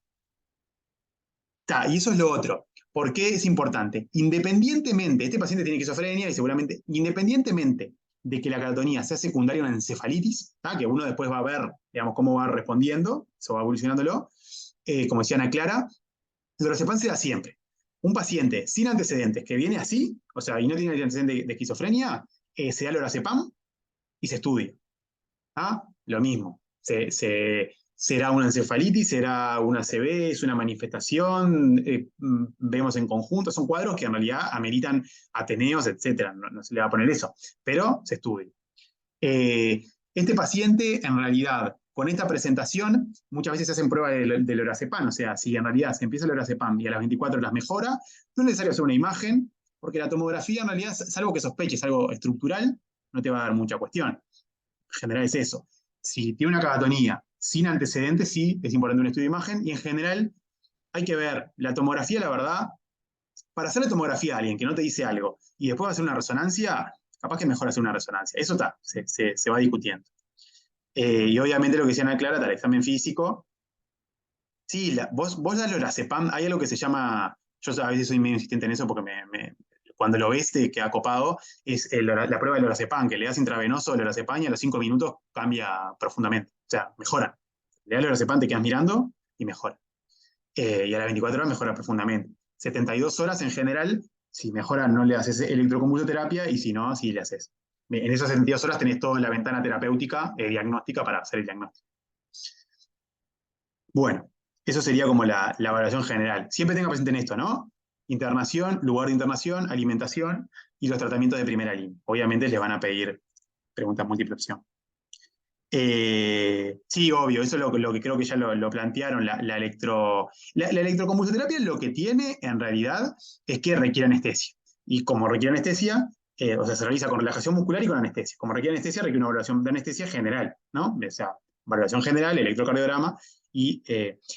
y eso es lo otro. ¿Por qué es importante? Independientemente, este paciente tiene esquizofrenia y seguramente, independientemente de que la catatonía sea secundaria a una encefalitis, que uno después va a ver, digamos, cómo va respondiendo, eso va evolucionándolo, como decía Ana Clara, el lorazepam se da siempre. Un paciente sin antecedentes que viene así, o sea, y no tiene antecedentes de esquizofrenia, se da lorazepam y se estudia. Lo mismo. Será una encefalitis, será una ACV, es una manifestación, vemos en conjunto, son cuadros que en realidad ameritan ateneos, etcétera. No se le va a poner eso, pero se estudia. Este paciente, en realidad, con esta presentación, muchas veces se hacen pruebas de lorazepam, o sea, si en realidad se empieza el lorazepam y a las 24 horas mejora, no es necesario hacer una imagen, porque la tomografía en realidad, salvo que sospeches algo estructural, no te va a dar mucha cuestión. En general es eso. Si tiene una catatonía sin antecedentes, sí, es importante un estudio de imagen, y en general hay que ver la tomografía, la verdad, para hacer la tomografía a alguien que no te dice algo y después hacer una resonancia, capaz que es mejor hacer una resonancia. Eso está, se va discutiendo. Y obviamente lo que decían a Clara, el examen físico. Sí, vos das lorazepam, hay algo que se llama, yo a veces soy medio insistente en eso porque cuando lo ves te queda copado, es la prueba de lorazepam, que le das intravenoso lorazepam y a los 5 minutos cambia profundamente, o sea, mejora. Le das lorazepam, te quedas mirando y mejora. Y a las 24 horas mejora profundamente. 72 horas en general, si mejora no le haces electroconvulsoterapia y si no, sí le haces. En esas 72 horas tenés toda la ventana terapéutica, diagnóstica para hacer el diagnóstico. Bueno, eso sería como la evaluación general. Siempre tenga presente en esto, ¿no? Internación, lugar de internación, alimentación y los tratamientos de primera línea. Obviamente les van a pedir preguntas múltiple opción. Sí, obvio, eso es lo que creo que ya lo plantearon. La electroconvulsoterapia lo que tiene en realidad es que requiere anestesia. Y como requiere anestesia, o sea, se realiza con relajación muscular y con anestesia. Como requiere anestesia, requiere una evaluación de anestesia general, ¿no? O sea, valoración general, electrocardiograma y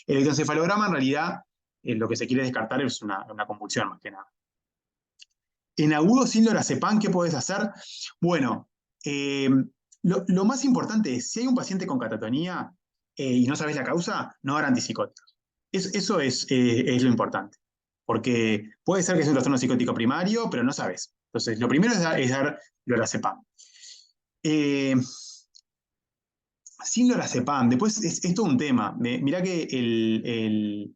electroencefalograma. En realidad, lo que se quiere descartar es una convulsión más que nada. En agudo sin lorazepam, ¿qué podés hacer? Bueno, lo más importante es, si hay un paciente con catatonía y no sabes la causa, no dar antipsicóticos. Eso es lo importante. Porque puede ser que es un trastorno psicótico primario, pero no sabes. Entonces, lo primero es dar lorazepam. Sin lorazepam, después es todo un tema. Mirá que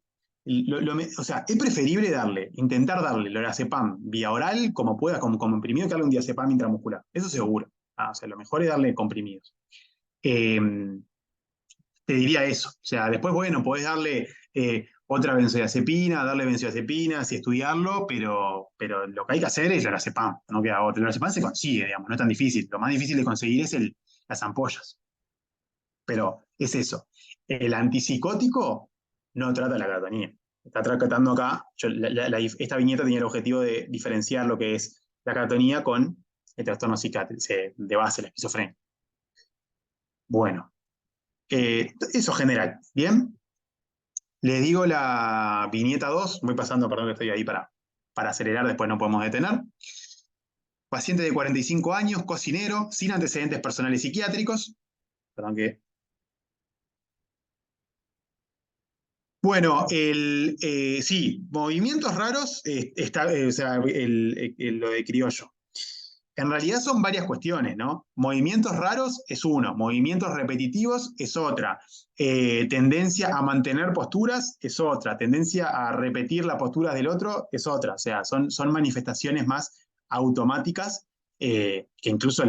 o sea, es preferible intentar darle lorazepam vía oral como pueda, como comprimido, que darle un diazepam intramuscular. Eso seguro. O sea, lo mejor es darle comprimidos. Eh, Te diría eso. O sea, después, bueno, podés darle otra benzodiazepina, darle benzodiazepinas y estudiarlo, pero lo que hay que hacer es lorazepam. No queda otro. El lorazepam se consigue, digamos, no es tan difícil. Lo más difícil de conseguir es las ampollas. Pero es eso. El antipsicótico no trata la catatonía. Está tratando acá, esta viñeta tenía el objetivo de diferenciar lo que es la catatonía con el trastorno psiquiátrico de base, la esquizofrenia. Bueno, eso general. Bien, les digo la viñeta 2, voy pasando, perdón que estoy ahí para acelerar, después no podemos detener. Paciente de 45 años, cocinero, sin antecedentes personales psiquiátricos. Perdón que Bueno, sí, movimientos raros, o sea, lo de criollo. En realidad son varias cuestiones, ¿no? Movimientos raros es uno, movimientos repetitivos es otra, tendencia a mantener posturas es otra, tendencia a repetir las posturas del otro es otra, o sea, son manifestaciones más automáticas que incluso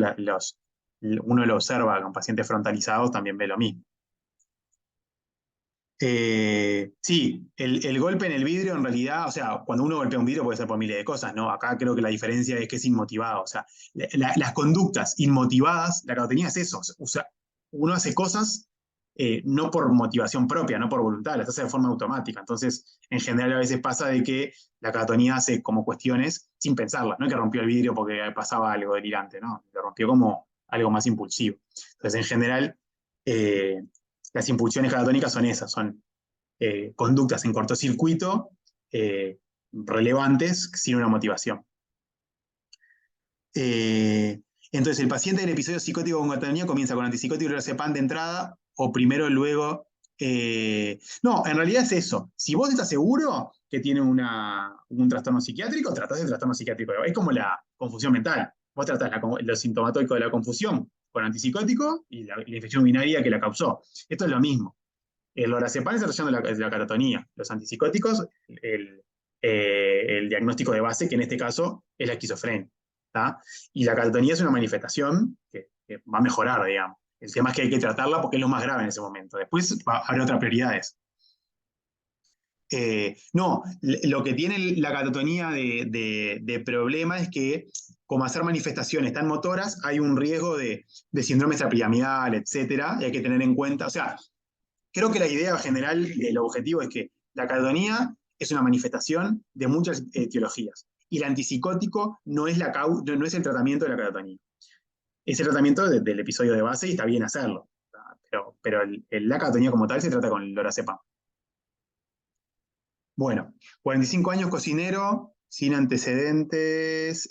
uno lo observa con pacientes frontalizados, también ve lo mismo. Sí, el golpe en el vidrio en realidad, o sea, cuando uno golpea un vidrio puede ser por miles de cosas, ¿no? Acá creo que la diferencia es que es inmotivado, o sea, las conductas inmotivadas, la cacotonía es eso, o sea, uno hace cosas no por motivación propia, no por voluntad, las hace de forma automática. Entonces, en general a veces pasa de que la cacotonía hace como cuestiones sin pensarlas, no es que rompió el vidrio porque pasaba algo delirante, ¿no? Lo rompió como algo más impulsivo. Entonces, en general, eh, las impulsiones catatónicas son esas, son conductas en cortocircuito eh, relevantes sin una motivación. Eh, entonces, el paciente del episodio psicótico con catatonía comienza con antipsicótico y lorazepam de entrada, o primero, luego. No, en realidad es eso. Si vos estás seguro que tiene un trastorno psiquiátrico, tratás el trastorno psiquiátrico. Es como la confusión mental. Vos tratás lo sintomático de la confusión con antipsicótico y la infección urinaria que la causó. Esto es lo mismo. El lorazepam está tratando la catatonía. Los antipsicóticos, el diagnóstico de base, que en este caso es la esquizofrenia. ¿Tá? Y la catatonía es una manifestación que va a mejorar, digamos. El tema es que hay que tratarla porque es lo más grave en ese momento. Después habrá otras prioridades. No, lo que tiene la catatonía de problema es que, como hacer manifestaciones tan motoras, hay un riesgo de síndrome extrapiramidal, etcétera, y hay que tener en cuenta, o sea, creo que la idea general, el objetivo es que la catatonia es una manifestación de muchas etiologías. Y el antipsicótico no es, no es el tratamiento de la catatonia. Es el tratamiento del episodio de base y está bien hacerlo. Pero la catatonia como tal se trata con el lorazepam. Bueno, 45 años cocinero, sin antecedentes,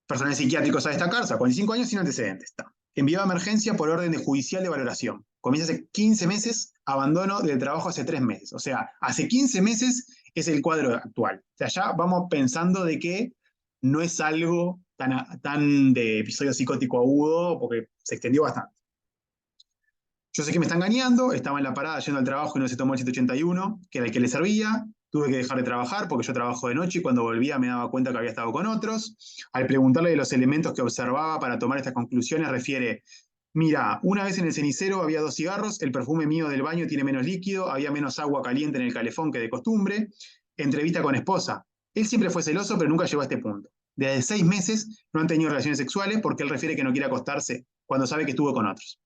personal psiquiátricos a destacar, o sea, 45 años sin antecedentes. Está. Enviado a emergencia por orden de judicial de valoración. Comienza hace 15 meses, abandono del trabajo hace 3 meses. O sea, hace 15 meses es el cuadro actual. O sea, ya vamos pensando de que no es algo tan de episodio psicótico agudo, porque se extendió bastante. Yo sé que me está engañando, estaba en la parada yendo al trabajo y no se tomó el 181, que era el que le servía. Tuve que dejar de trabajar porque yo trabajo de noche y cuando volvía me daba cuenta que había estado con otros. Al preguntarle de los elementos que observaba para tomar estas conclusiones, refiere: mira, una vez en el cenicero había 2 cigarros, el perfume mío del baño tiene menos líquido, había menos agua caliente en el calefón que de costumbre. Entrevista con esposa. Él siempre fue celoso, pero nunca llegó a este punto. Desde 6 meses no han tenido relaciones sexuales porque él refiere que no quiere acostarse cuando sabe que estuvo con otros.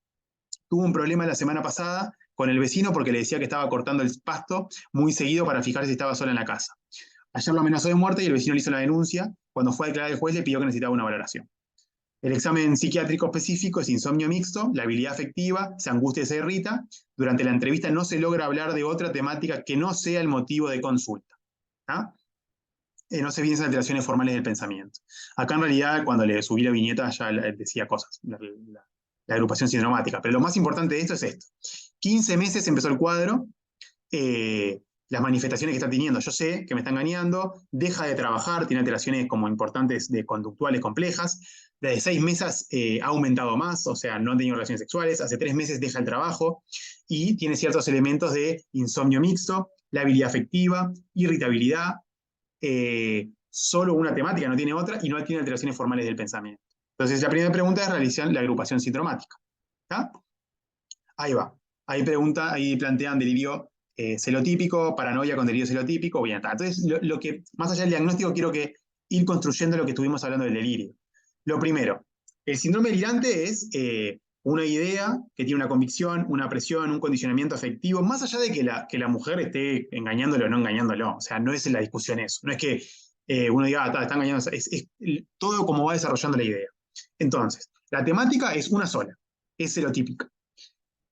Tuvo un problema la semana pasada con el vecino porque le decía que estaba cortando el pasto muy seguido para fijarse si estaba sola en la casa. Ayer lo amenazó de muerte y el vecino le hizo la denuncia. Cuando fue a declarar el juez le pidió que necesitaba una valoración. El examen psiquiátrico específico es insomnio mixto, la habilidad afectiva, se angustia y se irrita. Durante la entrevista no se logra hablar de otra temática que no sea el motivo de consulta. ¿Ah? No se evidencian alteraciones formales del pensamiento. Acá en realidad, cuando le subí la viñeta, ya decía cosas, la agrupación sindromática. Pero lo más importante de esto es esto. 15 meses empezó el cuadro, las manifestaciones que está teniendo. Yo sé que me está engañando, deja de trabajar, tiene alteraciones como importantes de conductuales complejas. Desde 6 meses ha aumentado más, o sea, no ha tenido relaciones sexuales. Hace 3 meses deja el trabajo y tiene ciertos elementos de insomnio mixto, la habilidad afectiva, irritabilidad, solo una temática, no tiene otra, y no tiene alteraciones formales del pensamiento. Entonces, la primera pregunta es realizar la agrupación sindromática. ¿Está? Ahí va. Ahí plantean delirio celotípico, paranoia con delirio celotípico. Bien, está. Entonces, lo que, más allá del diagnóstico, quiero que ir construyendo lo que estuvimos hablando del delirio. Lo primero, el síndrome delirante es una idea que tiene una convicción, una presión, un condicionamiento afectivo, más allá de que la mujer esté engañándolo o no engañándolo. O sea, no es la discusión eso. No es que uno diga, está engañando. Es todo como va desarrollando la idea. Entonces, la temática es una sola, es celotípica.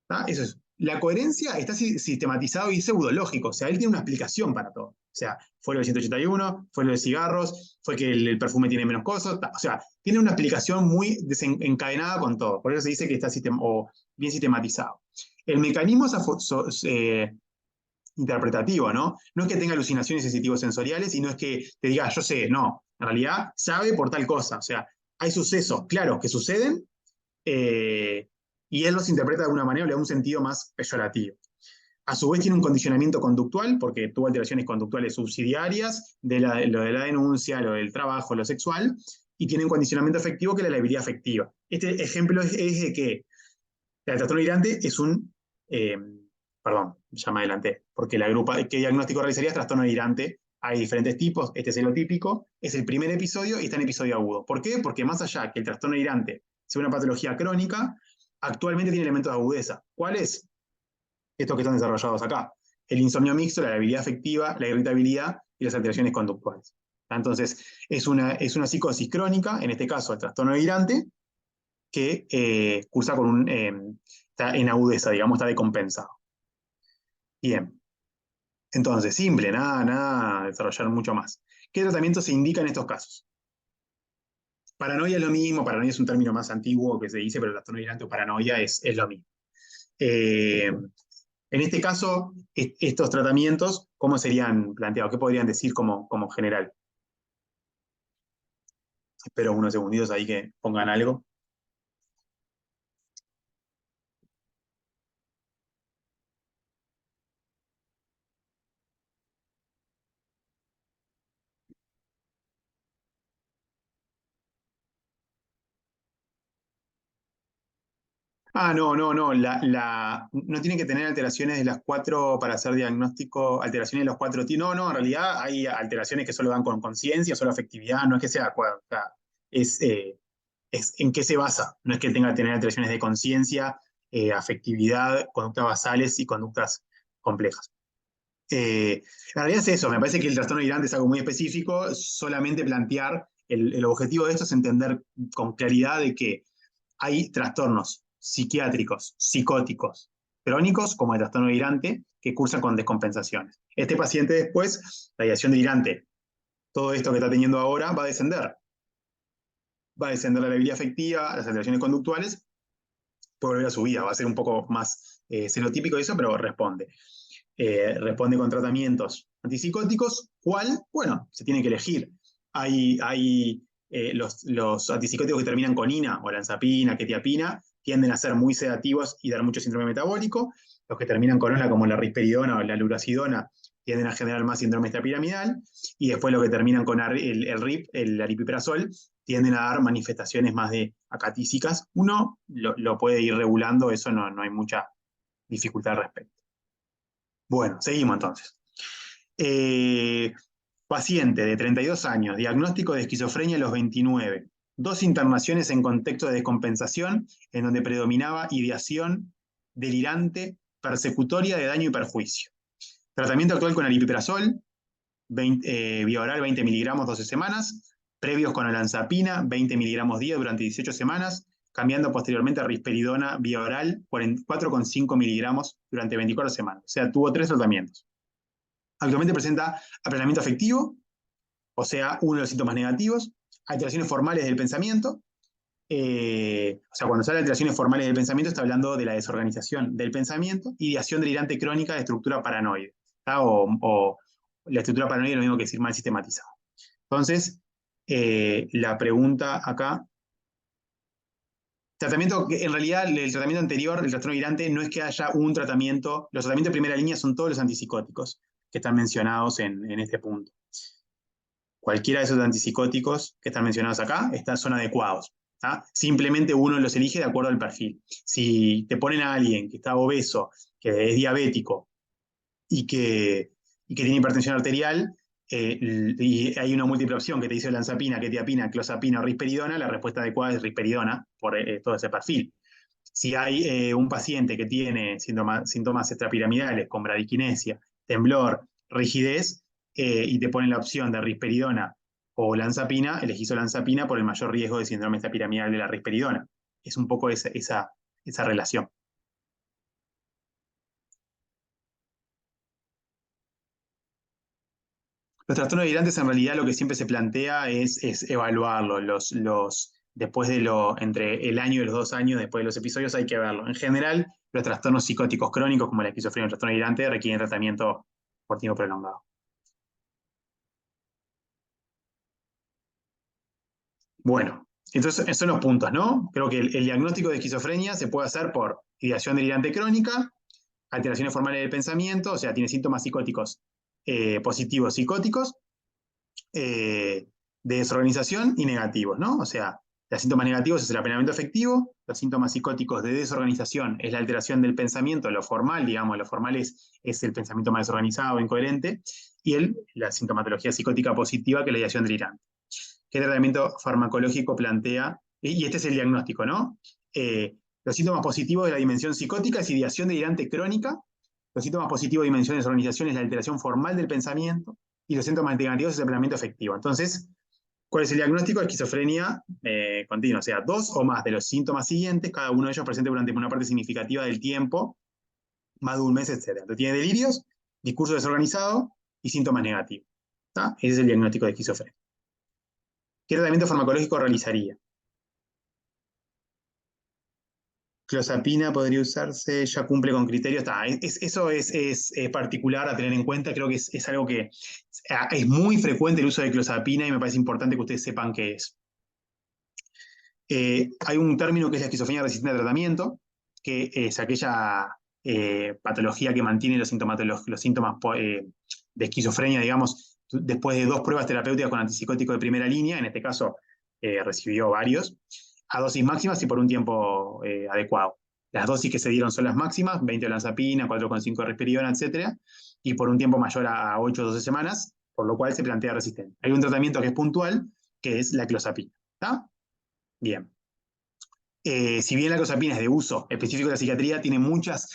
¿Tá? Eso es. La coherencia está sistematizado y pseudológico, o sea, él tiene una explicación para todo. O sea, fue lo del 181, fue lo de cigarros, fue que el perfume tiene menos cosas, o sea, tiene una explicación muy desencadenada con todo. Por eso se dice que está bien sistematizado. El mecanismo es interpretativo, ¿no? No es que tenga alucinaciones sensitivos sensoriales y no es que te diga, yo sé, no. En realidad sabe por tal cosa. O sea, hay sucesos claros que suceden y él los interpreta de alguna manera o le da un sentido más peyorativo. A su vez tiene un condicionamiento conductual, porque tuvo alteraciones conductuales subsidiarias de lo de la denuncia, lo del trabajo, lo sexual, y tienen condicionamiento afectivo, que es la labilidad afectiva. Este ejemplo es de que el trastorno delirante es un, eh, perdón, ya me adelanté, porque la grupa, ¿qué diagnóstico realizarías? Trastorno delirante. Hay diferentes tipos, este es el típico, es el primer episodio y está en episodio agudo. ¿Por qué? Porque más allá que el trastorno delirante sea una patología crónica, actualmente tiene elementos de agudeza. ¿Cuáles? Estos que están desarrollados acá. El insomnio mixto, la labilidad afectiva, la irritabilidad y las alteraciones conductuales. Entonces, es una psicosis crónica, en este caso el trastorno delirante, que cursa con está en agudeza, digamos, está decompensado. Bien. Entonces, simple, nada, desarrollar mucho más. ¿Qué tratamiento se indica en estos casos? Paranoia es lo mismo, paranoia es un término más antiguo que se dice, pero el trastorno delirante o paranoia es lo mismo. En este caso, estos tratamientos, ¿cómo serían planteados? ¿Qué podrían decir como general? Espero unos segunditos ahí que pongan algo. No. No tienen que tener alteraciones de las cuatro para hacer diagnóstico, alteraciones de los cuatro tipos. No, en realidad hay alteraciones que solo dan con conciencia, solo afectividad, no es que sea, o sea, es, es en qué se basa. No es que tenga que tener alteraciones de conciencia, afectividad, conductas basales y conductas complejas. En realidad es eso, me parece que el trastorno delirante es algo muy específico, solamente plantear, el objetivo de esto es entender con claridad de que hay trastornos psiquiátricos, psicóticos, crónicos, como el trastorno delirante, que cursan con descompensaciones. Este paciente después, la ideación delirante, todo esto que está teniendo ahora va a descender. Va a descender la labilidad afectiva, las alteraciones conductuales, puede volver a su vida, va a ser un poco más serotípico de eso, pero responde. Responde con tratamientos antipsicóticos. ¿Cuál? Bueno, se tiene que elegir. Hay los antipsicóticos que terminan con ina, olanzapina, quetiapina, tienden a ser muy sedativos y dar mucho síndrome metabólico. Los que terminan con ona, como la risperidona o la lurasidona, tienden a generar más síndrome extrapiramidal. Y después los que terminan con el RIP, el aripiprazol, tienden a dar manifestaciones más de acatísicas. Uno lo puede ir regulando, eso no hay mucha dificultad al respecto. Bueno, seguimos entonces. Eh, Paciente de 32 años, diagnóstico de esquizofrenia a los 29. Dos internaciones en contexto de descompensación, en donde predominaba ideación delirante, persecutoria de daño y perjuicio. Tratamiento actual con aripiprazol, vía oral 20 miligramos 12 semanas, previos con olanzapina 20 miligramos día durante 18 semanas, cambiando posteriormente a risperidona vía oral 4,5 miligramos durante 24 semanas. O sea, tuvo 3 tratamientos. Actualmente presenta aplanamiento afectivo, o sea, uno de los síntomas negativos, alteraciones formales del pensamiento. O sea, cuando se habla de alteraciones formales del pensamiento, está hablando de la desorganización del pensamiento, ideación delirante crónica de estructura paranoide. O la estructura paranoide es lo mismo que decir mal sistematizado. Entonces, la pregunta acá. Tratamiento, en realidad, el tratamiento anterior, el trastorno delirante, no es que haya un tratamiento. Los tratamientos de primera línea son todos los antipsicóticos que están mencionados en este punto. Cualquiera de esos antipsicóticos que están mencionados acá son adecuados. Simplemente uno los elige de acuerdo al perfil. Si te ponen a alguien que está obeso, que es diabético y que tiene hipertensión arterial, y hay una múltiple opción que te dice olanzapina, quetiapina, clozapina o risperidona, la respuesta adecuada es risperidona por todo ese perfil. Si hay un paciente que tiene síntomas extrapiramidales con bradiquinesia, temblor, rigidez, y te ponen la opción de risperidona o olanzapina, elegís olanzapina por el mayor riesgo de síndrome extrapiramidal de la risperidona. Es un poco esa relación. Los trastornos delirantes en realidad lo que siempre se plantea es evaluarlo. Después entre el año y los 2 años, después de los episodios, hay que verlo. En general, los trastornos psicóticos crónicos, como la esquizofrenia o el trastorno delirante, requieren tratamiento por tiempo prolongado. Bueno, entonces esos son los puntos, ¿no? Creo que el diagnóstico de esquizofrenia se puede hacer por ideación delirante crónica, alteraciones formales del pensamiento, o sea, tiene síntomas psicóticos positivos psicóticos, eh, de desorganización y negativos, ¿no? O sea, los síntomas negativos es el apenamiento afectivo, los síntomas psicóticos de desorganización es la alteración del pensamiento, lo formal, digamos, lo formal es el pensamiento más desorganizado, incoherente, y la sintomatología psicótica positiva, que es la ideación delirante. ¿Qué tratamiento farmacológico plantea? Y este es el diagnóstico, ¿no? Los síntomas positivos de la dimensión psicótica es ideación delirante crónica, los síntomas positivos de dimensión de desorganización es la alteración formal del pensamiento, y los síntomas negativos es el apenamiento afectivo. Entonces, ¿cuál es el diagnóstico? Esquizofrenia continua, o sea, 2 o más de los síntomas siguientes, cada uno de ellos presente durante una parte significativa del tiempo, más de un mes, etc. Entonces, tiene delirios, discurso desorganizado y síntomas negativos. ¿Tá? Ese es el diagnóstico de esquizofrenia. ¿Qué tratamiento farmacológico realizaría? Clozapina podría usarse, ya cumple con criterios. Eso es particular a tener en cuenta. Creo que es algo que es muy frecuente el uso de clozapina y me parece importante que ustedes sepan qué es. Hay un término que es la esquizofrenia resistente a tratamiento, que es aquella patología que mantiene los síntomas de esquizofrenia, digamos, después de 2 pruebas terapéuticas con antipsicótico de primera línea, en este caso recibió varios, a dosis máximas y por un tiempo adecuado. Las dosis que se dieron son las máximas, 20 de olanzapina, 4,5 de risperidona, etc. Y por un tiempo mayor a 8 o 12 semanas, por lo cual se plantea resistente. Hay un tratamiento que es puntual, que es la clozapina. ¿Está? Bien. Si bien la clozapina es de uso específico de la psiquiatría, tiene muchas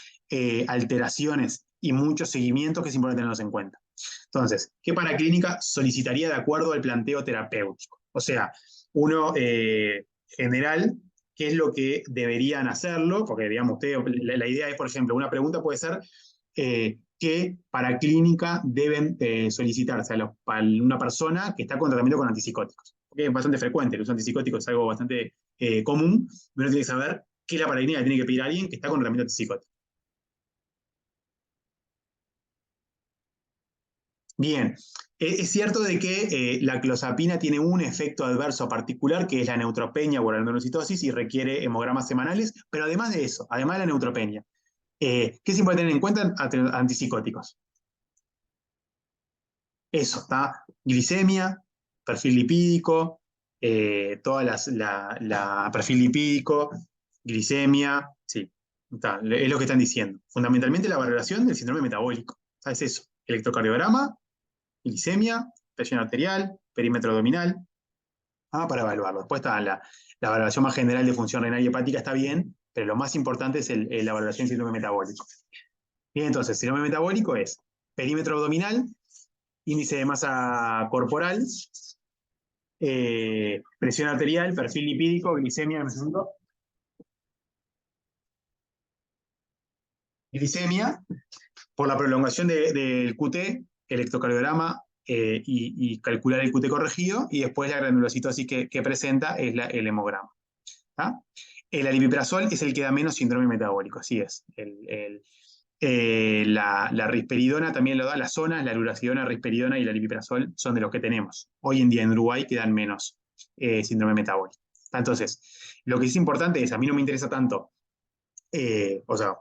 alteraciones y muchos seguimientos que es importante tenerlos en cuenta. Entonces, ¿qué paraclínica solicitaría de acuerdo al planteo terapéutico? O sea, uno general, ¿qué es lo que deberían hacerlo? Porque, digamos, la idea es, por ejemplo, una pregunta puede ser ¿qué paraclínica deben solicitarse a una persona que está con tratamiento con antipsicóticos? Porque es bastante frecuente, el uso antipsicótico es algo bastante común, uno tiene que saber qué es la paraclínica que tiene que pedir a alguien que está con tratamiento antipsicótico. Bien, es cierto de que la clozapina tiene un efecto adverso particular, que es la neutropenia o la neurocitosis, y requiere hemogramas semanales, pero además de eso, además de la neutropenia, ¿qué se puede tener en cuenta antipsicóticos? Eso, ¿está? Glicemia, perfil lipídico, perfil lipídico, glicemia, sí, está, es lo que están diciendo. Fundamentalmente la valoración del síndrome metabólico. ¿Sabes eso? Electrocardiograma, glicemia, presión arterial, perímetro abdominal, para evaluarlo. Después está la valoración más general de función renal y hepática, está bien, pero lo más importante es la valoración del síndrome metabólico. Bien, entonces, síndrome metabólico es perímetro abdominal, índice de masa corporal, presión arterial, perfil lipídico, glicemia, glicemia, por la prolongación del QT, electrocardiograma y calcular el QT corregido, y después la granulocitosis que presenta es el hemograma. ¿Ah? El aripiprazol es el que da menos síndrome metabólico, así es. La risperidona también lo da, las zonas, la luracidona, risperidona y el aripiprazol son de los que tenemos hoy en día en Uruguay que dan menos síndrome metabólico. Entonces, lo que es importante es, a mí no me interesa tanto, o sea,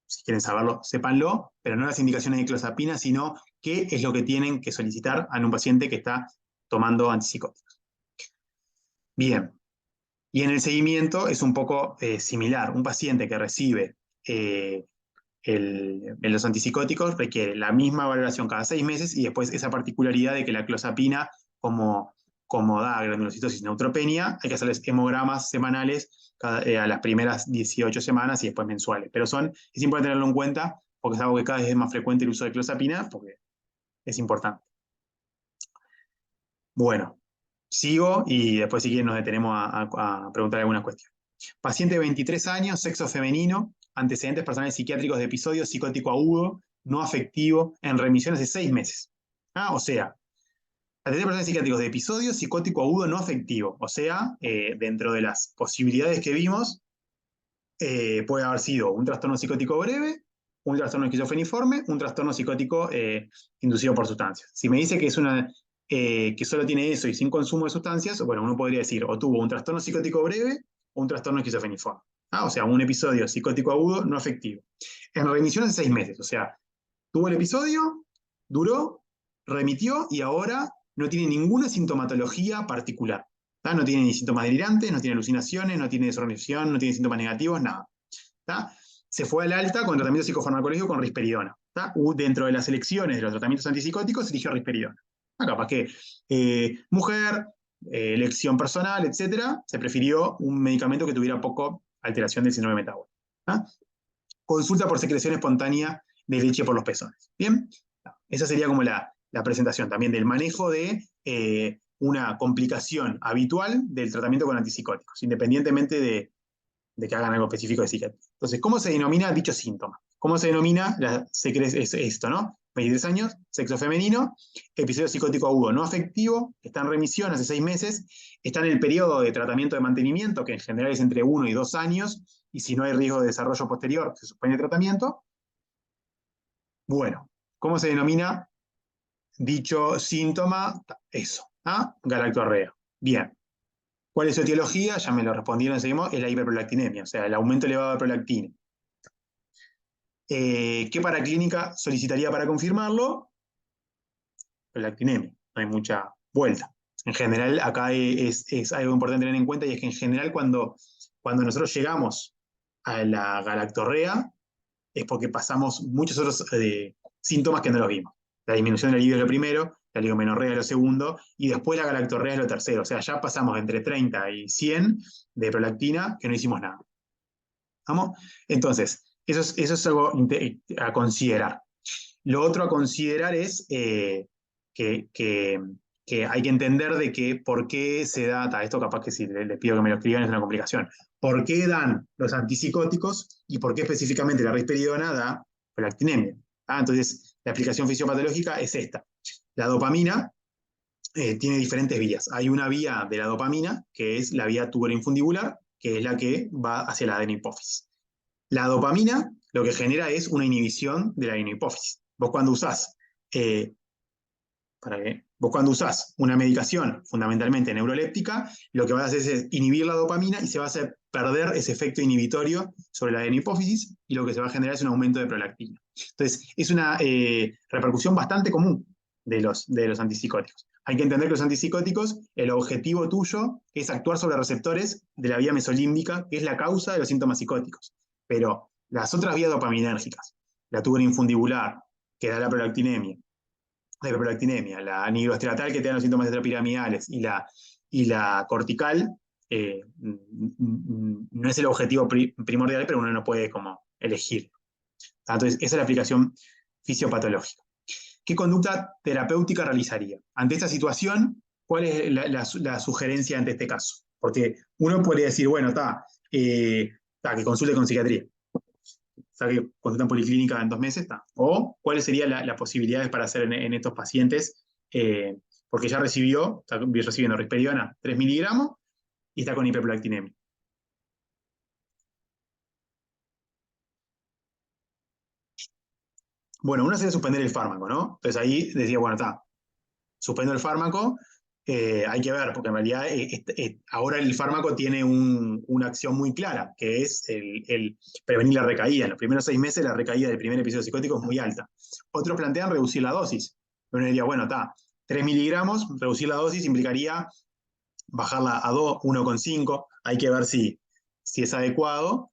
si quieren saberlo, sépanlo, pero no las indicaciones de clozapina, sino qué es lo que tienen que solicitar a un paciente que está tomando antipsicóticos. Bien, y en el seguimiento es un poco similar. Un paciente que recibe los antipsicóticos requiere la misma valoración cada 6 meses y después esa particularidad de que la clozapina, como da granulocitosis y neutropenia, hay que hacerles hemogramas semanales a las primeras 18 semanas y después mensuales. Pero es importante tenerlo en cuenta porque es algo que cada vez es más frecuente el uso de clozapina porque es importante. Bueno, sigo y después si quieren nos detenemos a preguntar algunas cuestiones. Paciente de 23 años, sexo femenino, antecedentes personales psiquiátricos de episodio psicótico agudo, no afectivo, en remisiones de 6 meses. O sea, antecedentes personales psiquiátricos de episodio psicótico agudo no afectivo. O sea, dentro de las posibilidades que vimos, puede haber sido un trastorno psicótico breve, un trastorno esquizofreniforme, un trastorno psicótico inducido por sustancias. Si me dice que es que solo tiene eso y sin consumo de sustancias, bueno, uno podría decir o tuvo un trastorno psicótico breve o un trastorno esquizofreniforme. O sea, un episodio psicótico agudo no afectivo. En remisión de 6 meses, o sea, tuvo el episodio, duró, remitió y ahora no tiene ninguna sintomatología particular. ¿Tá? No tiene ni síntomas delirantes, no tiene alucinaciones, no tiene desorganización, no tiene síntomas negativos, nada. ¿Tá? Se fue al alta con tratamiento psicofarmacológico con risperidona. ¿Tá? Dentro de las elecciones de los tratamientos antipsicóticos, se eligió risperidona. Capaz que mujer, elección personal, etcétera, se prefirió un medicamento que tuviera poco alteración del síndrome metabólico. Consulta por secreción espontánea de leche por los pezones. ¿Bien? Esa sería como la presentación también del manejo de una complicación habitual del tratamiento con antipsicóticos, independientemente de que hagan algo específico de psiquiatría. Entonces, ¿cómo se denomina dicho síntoma? ¿Cómo se denomina esto, ¿no? 23 años, sexo femenino, episodio psicótico agudo no afectivo, está en remisión hace 6 meses, está en el periodo de tratamiento de mantenimiento, que en general es entre 1 y 2 años, y si no hay riesgo de desarrollo posterior, se suspende el tratamiento. Bueno, ¿cómo se denomina dicho síntoma? Eso, galactorrea. Bien. ¿Cuál es su etiología? Ya me lo respondieron, seguimos, es la hiperprolactinemia, o sea, el aumento elevado de prolactina. ¿Qué paraclínica solicitaría para confirmarlo? Prolactinemia, no hay mucha vuelta. En general, acá es algo importante tener en cuenta, y es que en general cuando nosotros llegamos a la galactorrea es porque pasamos muchos otros síntomas que no los vimos. La disminución del libido es lo primero, la oligomenorrea es lo segundo, y después la galactorrea es lo tercero. O sea, ya pasamos entre 30 y 100 de prolactina que no hicimos nada. ¿Vamos? Entonces, eso es algo a considerar. Lo otro a considerar es que hay que entender de que por qué se da, esto capaz que si les pido que me lo escriban es una complicación, por qué dan los antipsicóticos y por qué específicamente la risperidona da prolactinemia. Entonces, la explicación fisiopatológica es esta. La dopamina tiene diferentes vías. Hay una vía de la dopamina, que es la vía tuberoinfundibular, que es la que va hacia la adenopófisis. La dopamina lo que genera es una inhibición de la adenopófisis. Vos cuando usás una medicación fundamentalmente neuroléptica, lo que vas a hacer es inhibir la dopamina y se va a hacer perder ese efecto inhibitorio sobre la adenopófisis, y lo que se va a generar es un aumento de prolactina. Entonces, es una repercusión bastante común de los antipsicóticos. Hay que entender que los antipsicóticos, el objetivo tuyo es actuar sobre receptores de la vía mesolímbica, que es la causa de los síntomas psicóticos. Pero las otras vías dopaminérgicas, la tuberoinfundibular, que da la prolactinemia, la nigroestriatal, que te dan los síntomas extrapiramidales, y la cortical, no es el objetivo primordial, pero uno no puede como elegir. Entonces, esa es la aplicación fisiopatológica. ¿Qué conducta terapéutica realizaría? Ante esta situación, ¿cuál es la sugerencia ante este caso? Porque uno podría decir, bueno, que consulte con psiquiatría. Que consulta en policlínica en 2 meses, está. O cuáles serían las posibilidades para hacer en estos pacientes, porque ya está recibiendo risperidona 3 miligramos y está con hiperprolactinemia. Bueno, uno sería suspender el fármaco, ¿no? Entonces ahí decía, bueno, suspendo el fármaco, hay que ver, porque en realidad ahora el fármaco tiene una acción muy clara, que es el prevenir la recaída. En los primeros 6 meses la recaída del primer episodio psicótico es muy alta. Otros plantean reducir la dosis. Uno diría, bueno, 3 miligramos, reducir la dosis implicaría bajarla a 1,5. Hay que ver si es adecuado.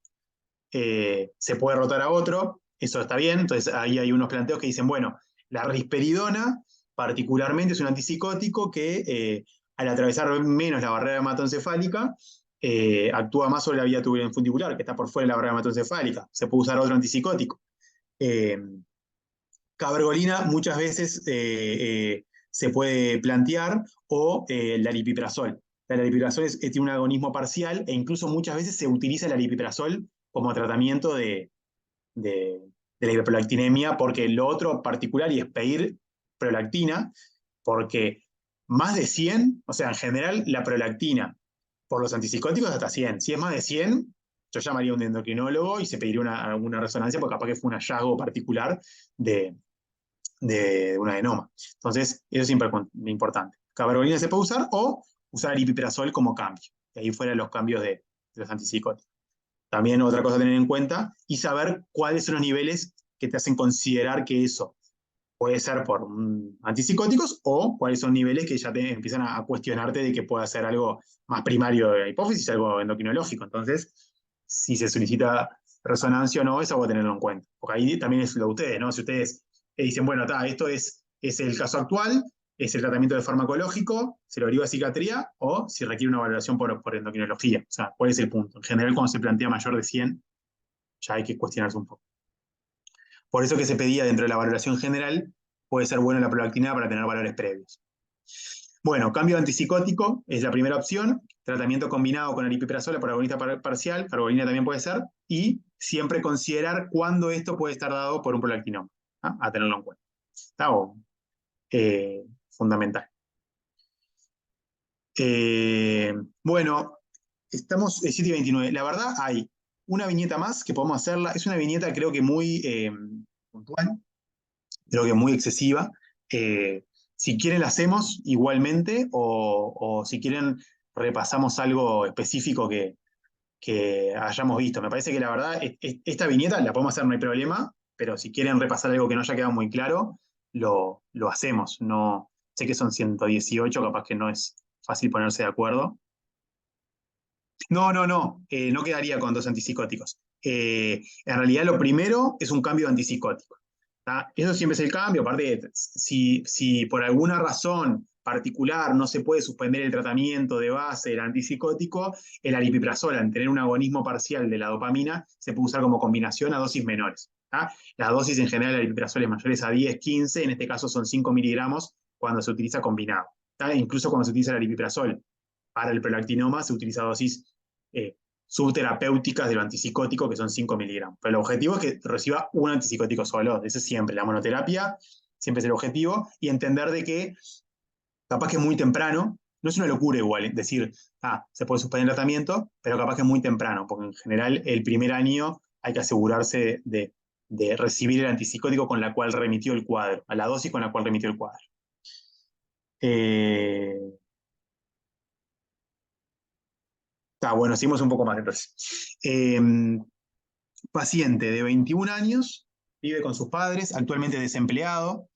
Se puede rotar a otro, eso está bien. Entonces ahí hay unos planteos que dicen, bueno, la risperidona particularmente es un antipsicótico que al atravesar menos la barrera hematoencefálica, actúa más sobre la vía tuberoinfundibular, que está por fuera de la barrera hematoencefálica. Se puede usar otro antipsicótico. Cabergolina muchas veces se puede plantear, o la aripiprazol. La aripiprazol tiene un agonismo parcial, e incluso muchas veces se utiliza el aripiprazol como tratamiento de la hiperprolactinemia, porque lo otro particular y es pedir prolactina, porque más de 100, o sea, en general la prolactina por los antipsicóticos hasta 100. Si es más de 100, yo llamaría a un endocrinólogo y se pediría una resonancia, porque capaz que fue un hallazgo particular de un adenoma. Entonces, eso es importante. Cabergolina se puede usar, o usar el aripiprazol como cambio. Y ahí fueran los cambios de los antipsicóticos. También otra cosa a tener en cuenta, y saber cuáles son los niveles que te hacen considerar que eso puede ser por antipsicóticos o cuáles son niveles que ya te empiezan a cuestionarte de que pueda ser algo más primario de la hipófisis, algo endocrinológico. Entonces, si se solicita resonancia o no, eso hay que tenerlo en cuenta. Porque ahí también es lo de ustedes, ¿no? Si ustedes dicen, bueno, esto es el caso actual, es el tratamiento de farmacológico, se lo deriva a psiquiatría, o si requiere una valoración por endocrinología. O sea, ¿cuál es el punto? En general, cuando se plantea mayor de 100, ya hay que cuestionarse un poco. Por eso que se pedía dentro de la valoración general, puede ser bueno la prolactina para tener valores previos. Bueno, cambio antipsicótico es la primera opción, tratamiento combinado con aripiprazol por agonista parcial, carbolina también puede ser, y siempre considerar cuándo esto puede estar dado por un prolactinoma, ¿ah? A tenerlo en cuenta. Está fundamental. Bueno, estamos 7:29. La verdad, hay una viñeta más que podemos hacerla. Es una viñeta creo que muy puntual, creo que muy excesiva. Si quieren la hacemos igualmente o si quieren repasamos algo específico que hayamos visto. Me parece que la verdad, esta viñeta la podemos hacer, no hay problema, pero si quieren repasar algo que no haya quedado muy claro, lo hacemos. No, sé que son 118, capaz que no es fácil ponerse de acuerdo. No quedaría con dos antipsicóticos. En realidad lo primero es un cambio de antipsicótico. ¿Tá? Eso siempre es el cambio, aparte, si por alguna razón particular no se puede suspender el tratamiento de base del antipsicótico, el aripiprazol, al tener un agonismo parcial de la dopamina, se puede usar como combinación a dosis menores. ¿Tá? La dosis en general del aripiprazol es mayores a 10, 15, en este caso son 5 miligramos cuando se utiliza combinado. ¿Tá? Incluso cuando se utiliza el aripiprazol para el prolactinoma, se utiliza dosis subterapéuticas de lo antipsicótico, que son 5 miligramos. Pero el objetivo es que reciba un antipsicótico solo. Eso es siempre. La monoterapia siempre es el objetivo. Y entender de que capaz que es muy temprano, no es una locura igual decir, se puede suspender el tratamiento, pero capaz que es muy temprano, porque en general el primer año hay que asegurarse de recibir el antipsicótico con la cual remitió el cuadro, a la dosis con la cual remitió el cuadro. Bueno, seguimos un poco más entonces. Paciente de 21 años, vive con sus padres, actualmente desempleado,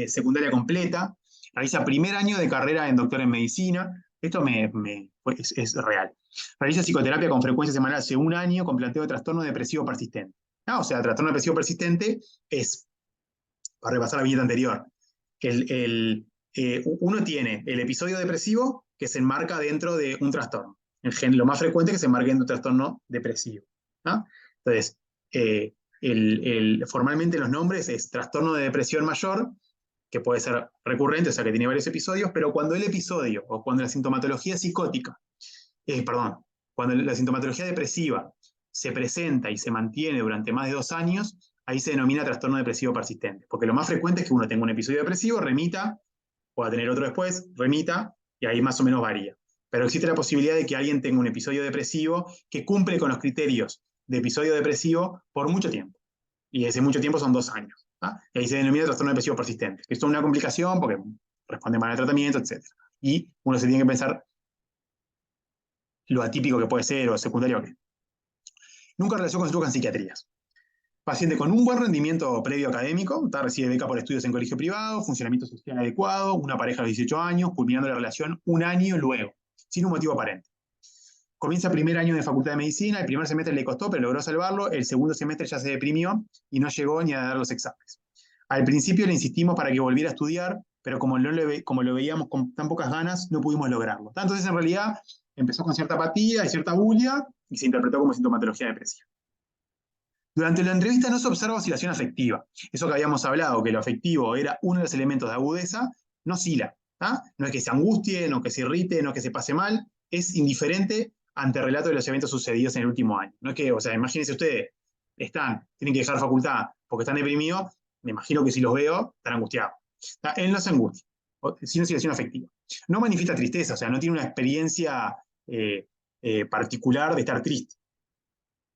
secundaria completa, realiza primer año de carrera en doctor en medicina. Esto es real. Realiza psicoterapia con frecuencia semanal hace un año con planteo de trastorno depresivo persistente. O sea, trastorno depresivo persistente es, para repasar la viñeta anterior, uno tiene el episodio depresivo que se enmarca dentro de un trastorno. Lo más frecuente es que se enmarque en un trastorno depresivo. ¿No? Entonces, formalmente los nombres es trastorno de depresión mayor, que puede ser recurrente, o sea que tiene varios episodios, pero cuando el episodio o cuando la sintomatología psicótica, cuando la sintomatología depresiva se presenta y se mantiene durante más de 2 años, ahí se denomina trastorno depresivo persistente, porque lo más frecuente es que uno tenga un episodio depresivo, remita, pueda tener otro después, remita, y ahí más o menos varía. Pero existe la posibilidad de que alguien tenga un episodio depresivo que cumple con los criterios de episodio depresivo por mucho tiempo. Y ese mucho tiempo son 2 años. Y ahí se denomina trastorno depresivo persistente, que esto es una complicación porque responde mal al tratamiento, etc. Y uno se tiene que pensar lo atípico que puede ser o secundario que. Nunca relación con en psiquiatrías. Paciente con un buen rendimiento previo académico, recibe beca por estudios en colegio privado, funcionamiento social adecuado, una pareja de 18 años, culminando la relación un año luego, sin un motivo aparente. Comienza primer año de facultad de medicina, el primer semestre le costó, pero logró salvarlo, el segundo semestre ya se deprimió y no llegó ni a dar los exámenes. Al principio le insistimos para que volviera a estudiar, pero como lo veíamos con tan pocas ganas, no pudimos lograrlo. Entonces, en realidad, empezó con cierta apatía y cierta bulia y se interpretó como sintomatología depresiva. Durante la entrevista no se observa oscilación afectiva. Eso que habíamos hablado, que lo afectivo era uno de los elementos de agudeza, no oscila. No es que se angustie, no que se irrite, no que se pase mal, es indiferente ante el relato de los eventos sucedidos en el último año. No es que, o sea, imagínense ustedes, tienen que dejar facultad porque están deprimidos, me imagino que si los veo, están angustiados. Él no se angustia, sino oscilación afectiva. No manifiesta tristeza, o sea, no tiene una experiencia particular de estar triste.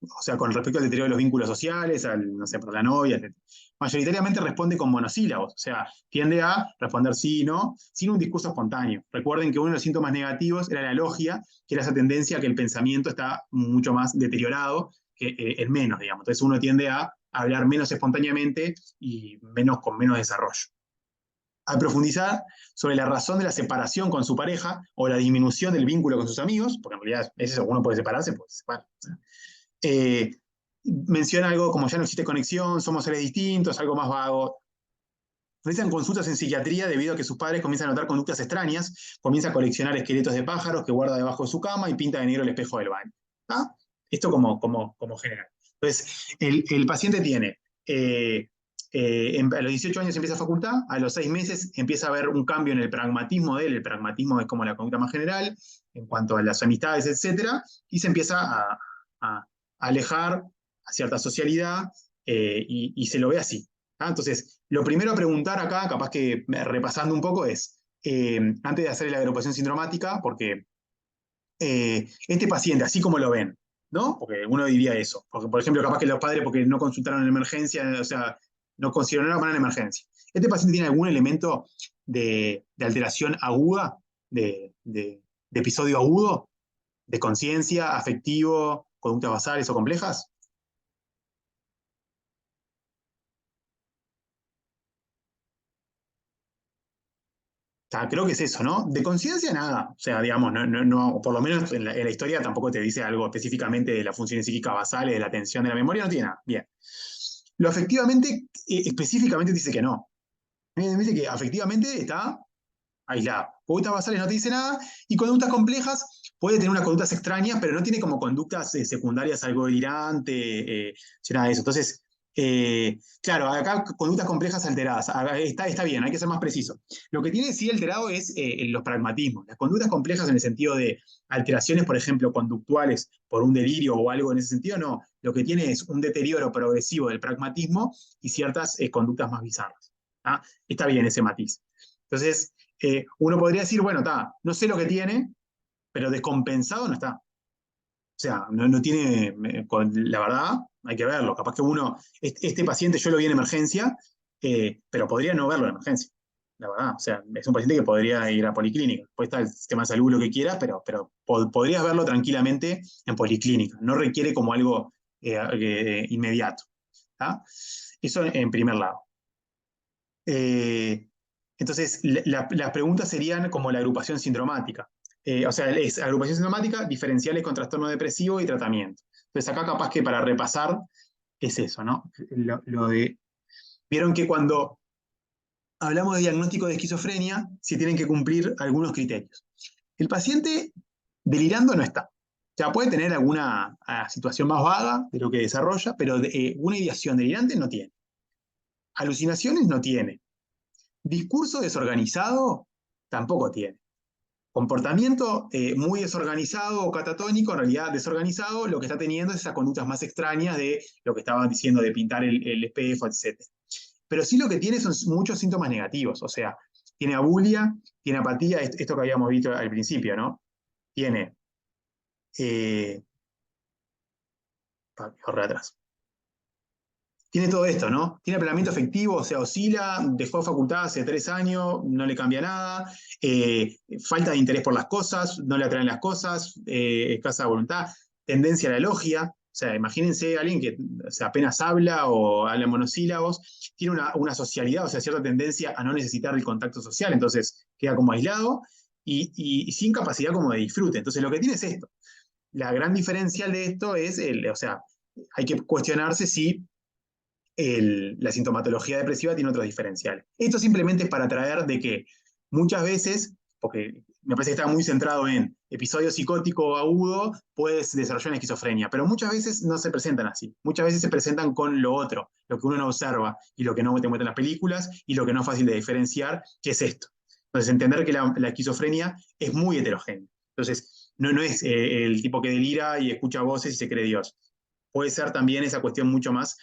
O sea, con respecto al deterioro de los vínculos sociales, no sé, por la novia, etc. Mayoritariamente responde con monosílabos, o sea, tiende a responder sí y no, sin un discurso espontáneo. Recuerden que uno de los síntomas negativos era la logia, que era esa tendencia a que el pensamiento está mucho más deteriorado que menos, digamos. Entonces uno tiende a hablar menos espontáneamente y con menos desarrollo. a profundizar sobre la razón de la separación con su pareja o la disminución del vínculo con sus amigos, porque en realidad es eso, uno puede separarse, puede separar. Eh, Menciona algo como ya no existe conexión, somos seres distintos, algo más vago. Realizan consultas en psiquiatría debido a que sus padres comienzan a notar conductas extrañas, comienza a coleccionar esqueletos de pájaros que guarda debajo de su cama y pinta de negro el espejo del baño. ¿Ah? Esto como general. Entonces, el paciente tiene, a los 18 años empieza facultad, a los 6 meses empieza a haber un cambio en el pragmatismo de él, el pragmatismo es como la conducta más general, en cuanto a las amistades, etc., y se empieza a alejar a cierta socialidad y se lo ve así. ¿Ah? Entonces, lo primero a preguntar acá, capaz que repasando un poco, es, antes de hacer la agrupación sindromática, porque este paciente, así como lo ven, ¿no? Porque uno diría eso. Porque, por ejemplo, capaz que los padres, porque no consultaron en emergencia, o sea, no consideraron una emergencia. ¿Este paciente tiene algún elemento de alteración aguda, de episodio agudo, de conciencia, afectivo, conductas basales o complejas? O sea, creo que es eso, ¿no? De conciencia, nada. O sea, digamos, no, por lo menos en la historia tampoco te dice algo específicamente de las funciones psíquicas basales, de la atención, de la memoria, no tiene nada. Bien. Lo afectivamente, específicamente dice que no. Dice que afectivamente está aislado. Conductas basales no te dice nada, y conductas complejas puede tener unas conductas extrañas, pero no tiene como conductas secundarias, algo delirante, nada de eso. Entonces, claro, acá conductas complejas alteradas. Está bien, hay que ser más preciso. Lo que tiene sí alterado es los pragmatismos. Las conductas complejas en el sentido de alteraciones, por ejemplo, conductuales por un delirio o algo en ese sentido, no. Lo que tiene es un deterioro progresivo del pragmatismo y ciertas conductas más bizarras. ¿Ah? Está bien ese matiz. Entonces, uno podría decir, bueno, no sé lo que tiene, pero descompensado no está. O sea, no tiene, la verdad, hay que verlo. Capaz que este paciente yo lo vi en emergencia, pero podría no verlo en emergencia. La verdad, o sea, es un paciente que podría ir a policlínica. Puede estar el sistema de salud, lo que quieras, pero podrías verlo tranquilamente en policlínica. No requiere como algo inmediato. ¿Tá? Eso en primer lado. Entonces, las preguntas serían como la agrupación sindromática. O sea, es agrupación sindromática, diferenciales con trastorno depresivo y tratamiento. Entonces, acá capaz que para repasar es eso, ¿no? Vieron que cuando hablamos de diagnóstico de esquizofrenia, se tienen que cumplir algunos criterios. El paciente delirando no está. O sea, puede tener alguna situación más vaga de lo que desarrolla, pero una ideación delirante no tiene. Alucinaciones no tiene. Discurso desorganizado tampoco tiene. Comportamiento muy desorganizado o catatónico, en realidad desorganizado, lo que está teniendo es esas conductas más extrañas de lo que estaban diciendo de pintar el espejo, etc. Pero sí lo que tiene son muchos síntomas negativos, o sea, tiene abulia, tiene apatía, esto que habíamos visto al principio, ¿no? Tiene, corre atrás. Tiene todo esto, ¿no? Tiene aplanamiento afectivo, o sea, oscila, dejó facultad hace 3 años, no le cambia nada, falta de interés por las cosas, no le atraen las cosas, escasa voluntad, tendencia a la logia, o sea, imagínense a alguien que o sea, apenas habla o habla en monosílabos, tiene una socialidad, o sea, cierta tendencia a no necesitar el contacto social, entonces queda como aislado y sin capacidad como de disfrute. Entonces lo que tiene es esto. La gran diferencial de esto es, o sea, hay que cuestionarse si la sintomatología depresiva tiene otros diferenciales. Esto simplemente es para traer de que muchas veces, porque me parece que está muy centrado en episodio psicótico agudo, puedes desarrollar una esquizofrenia, pero muchas veces no se presentan así. Muchas veces se presentan con lo otro, lo que uno no observa y lo que no te muestran las películas y lo que no es fácil de diferenciar, que es esto. Entonces, entender que la esquizofrenia es muy heterogénea. Entonces, no es el tipo que delira y escucha voces y se cree Dios. Puede ser también esa cuestión mucho más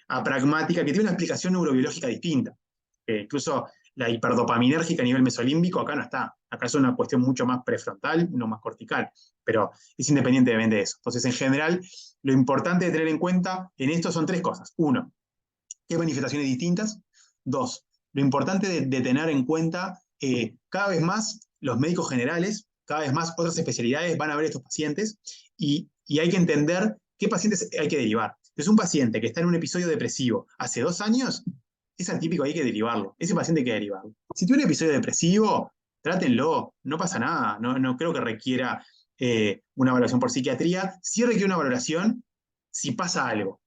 apragmática, que tiene una explicación neurobiológica distinta. Incluso la hiperdopaminérgica a nivel mesolímbico acá no está. Acá es una cuestión mucho más prefrontal, no más cortical, pero es independientemente de eso. Entonces, en general, lo importante de tener en cuenta en esto son 3 cosas. 1, qué manifestaciones distintas. 2, lo importante de tener en cuenta cada vez más los médicos generales, cada vez más otras especialidades van a ver estos pacientes y hay que entender qué pacientes hay que derivar. Es un paciente que está en un episodio depresivo hace 2 años, es atípico, hay que derivarlo. Ese paciente hay que derivarlo. Si tiene un episodio depresivo, trátenlo, no pasa nada. No creo que requiera una valoración por psiquiatría. Sí requiere una valoración si pasa algo.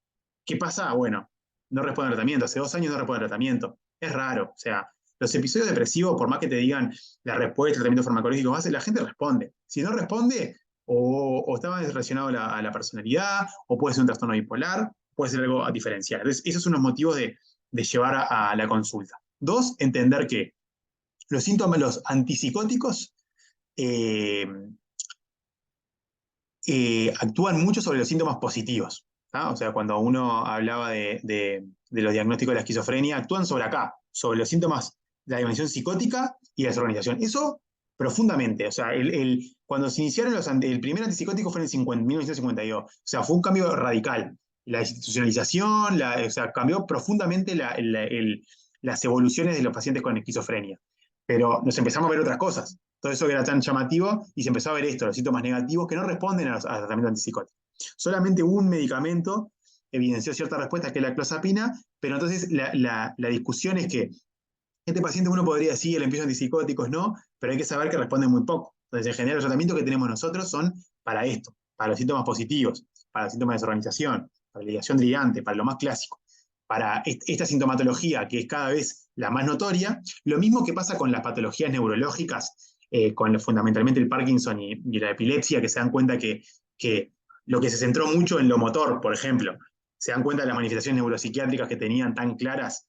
¿Qué pasa? Bueno, no responde al tratamiento. Hace 2 años no responde al tratamiento. Es raro. O sea, los episodios depresivos, por más que te digan la respuesta, el tratamiento farmacológico base, la gente responde. Si no responde, o está más relacionado a la personalidad, o puede ser un trastorno bipolar, puede ser algo diferencial. Entonces, esos son los motivos de llevar a la consulta. Dos, entender que los síntomas, los antipsicóticos, eh, actúan mucho sobre los síntomas positivos. ¿Ah? O sea, cuando uno hablaba de los diagnósticos de la esquizofrenia, actúan sobre acá, sobre los síntomas de la dimensión psicótica y la desorganización. Eso profundamente. O sea, cuando se iniciaron el primer antipsicótico fue en 1952. O sea, fue un cambio radical. La institucionalización, o sea, cambió profundamente las evoluciones de los pacientes con esquizofrenia. Pero nos empezamos a ver otras cosas. Todo eso que era tan llamativo y se empezó a ver esto, los síntomas negativos que no responden a tratamiento antipsicótico. Solamente un medicamento evidenció cierta respuesta, que es la clozapina, pero entonces la discusión es que este paciente uno podría decir, el empieza antipsicóticos, no, pero hay que saber que responde muy poco. Entonces, en general, los tratamientos que tenemos nosotros son para esto, para los síntomas positivos, para los síntomas de desorganización, para la ideación delirante, para lo más clásico, para esta sintomatología que es cada vez la más notoria. Lo mismo que pasa con las patologías neurológicas, con fundamentalmente el Parkinson y la epilepsia, que se dan cuenta que lo que se centró mucho en lo motor, por ejemplo, se dan cuenta de las manifestaciones neuropsiquiátricas que tenían tan claras,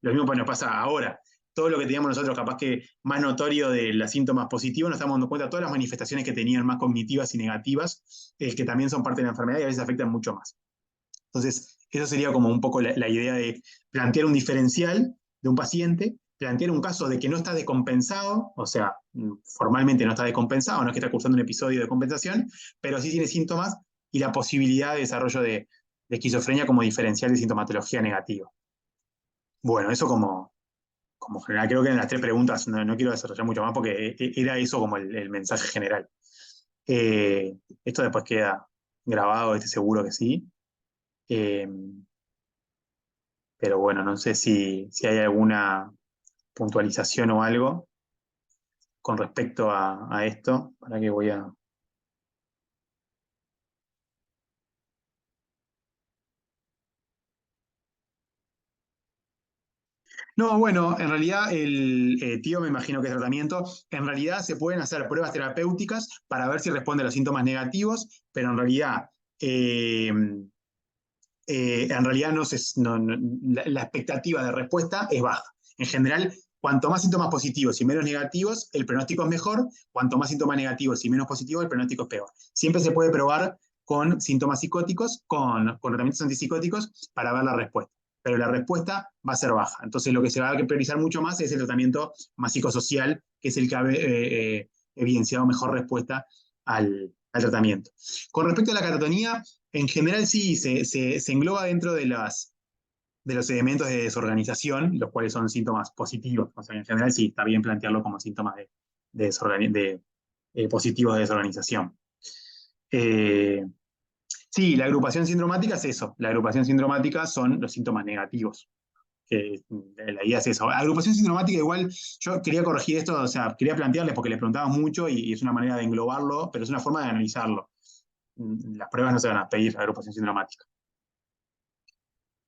lo mismo nos pasa ahora. Todo lo que teníamos nosotros, capaz que más notorio de los síntomas positivos, nos estamos dando cuenta de todas las manifestaciones que tenían más cognitivas y negativas, que también son parte de la enfermedad y a veces afectan mucho más. Entonces, eso sería como un poco la idea de plantear un diferencial de un paciente, plantear un caso de que no está descompensado, o sea, formalmente no está descompensado, no es que está cursando un episodio de compensación, pero sí tiene síntomas y la posibilidad de desarrollo de esquizofrenia como diferencial de sintomatología negativa. Bueno, eso como general, creo que en las 3 preguntas no quiero desarrollar mucho más porque era eso como el mensaje general. Esto después queda grabado, estoy seguro que sí. Eh, pero bueno, no sé si hay alguna puntualización o algo con respecto a esto, para que voy a... No, bueno, en realidad el tío me imagino que es tratamiento. En realidad se pueden hacer pruebas terapéuticas para ver si responde a los síntomas negativos, pero eh, en realidad la expectativa de respuesta es baja. En general, cuanto más síntomas positivos y menos negativos, el pronóstico es mejor. Cuanto más síntomas negativos y menos positivos, el pronóstico es peor. Siempre se puede probar con síntomas psicóticos, con tratamientos antipsicóticos, para ver la respuesta. Pero la respuesta va a ser baja. Entonces, lo que se va a priorizar mucho más es el tratamiento más psicosocial, que es el que ha evidenciado mejor respuesta al tratamiento. Con respecto a la catatonía, en general sí, se engloba dentro de los elementos de desorganización, los cuales son síntomas positivos. O sea, en general sí, está bien plantearlo como síntomas positivos de desorganización. Eh, sí, la agrupación sindromática es eso. La agrupación sindromática son los síntomas negativos. La idea es eso. Agrupación sindromática, igual, yo quería corregir esto, o sea, quería plantearles porque le preguntaban mucho y es una manera de englobarlo, pero es una forma de analizarlo. Las pruebas no se van a pedir agrupación sindromática.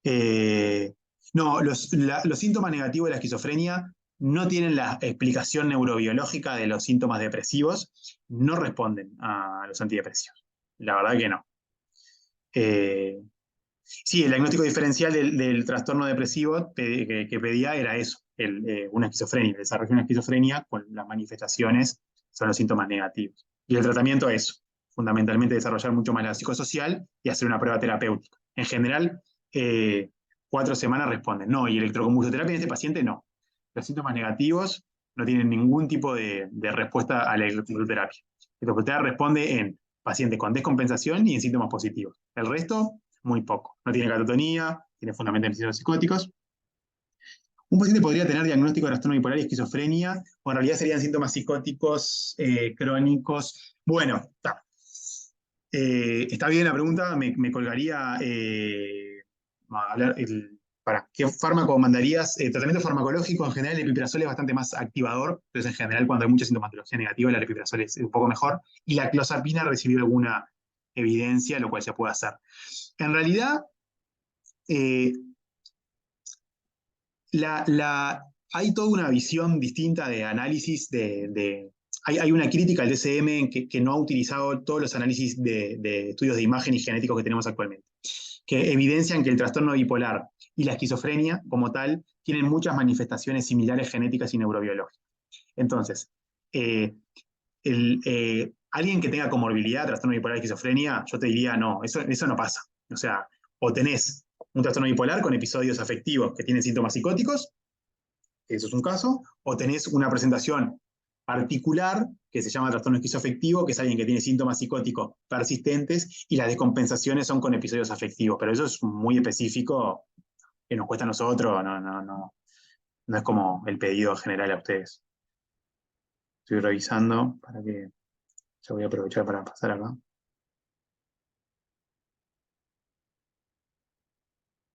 Eh, no, los síntomas negativos de la esquizofrenia no tienen la explicación neurobiológica de los síntomas depresivos, no responden a los antidepresivos. La verdad que no. Eh, sí, el diagnóstico diferencial del trastorno depresivo que pedía era eso, una esquizofrenia, el desarrollo de una esquizofrenia con las manifestaciones son los síntomas negativos. Y el tratamiento es fundamentalmente desarrollar mucho más la psicosocial y hacer una prueba terapéutica. En general, 4 semanas responden. No, y electroconvulsoterapia en este paciente no. Los síntomas negativos no tienen ningún tipo de respuesta a la electroconvulsoterapia. La electroconvulsoterapia responde en pacientes con descompensación y en síntomas positivos. El resto, muy poco. No tiene catatonía, tiene fundamentos psicóticos. Un paciente podría tener diagnóstico de trastorno bipolar y esquizofrenia, o en realidad serían síntomas psicóticos crónicos. Bueno, está bien la pregunta, me colgaría a hablar ¿qué fármaco mandarías? Tratamiento farmacológico, en general el epiprazol es bastante más activador, entonces en general cuando hay mucha sintomatología negativa, el aripiprazol es un poco mejor, y la clozapina recibió alguna evidencia, lo cual se puede hacer. En realidad, eh, hay toda una visión distinta de análisis hay una crítica al DSM que no ha utilizado todos los análisis de estudios de imagen y genéticos que tenemos actualmente, que evidencian que el trastorno bipolar y la esquizofrenia, como tal, tienen muchas manifestaciones similares genéticas y neurobiológicas. Entonces, eh, alguien que tenga comorbilidad, trastorno bipolar y esquizofrenia, yo te diría, no, eso no pasa. O sea, o tenés un trastorno bipolar con episodios afectivos que tienen síntomas psicóticos, eso es un caso, o tenés una presentación particular que se llama trastorno esquizoafectivo, que es alguien que tiene síntomas psicóticos persistentes y las descompensaciones son con episodios afectivos, pero eso es muy específico que nos cuesta a nosotros, no es como el pedido general a ustedes. Estoy revisando para que yo voy a aprovechar para pasar acá.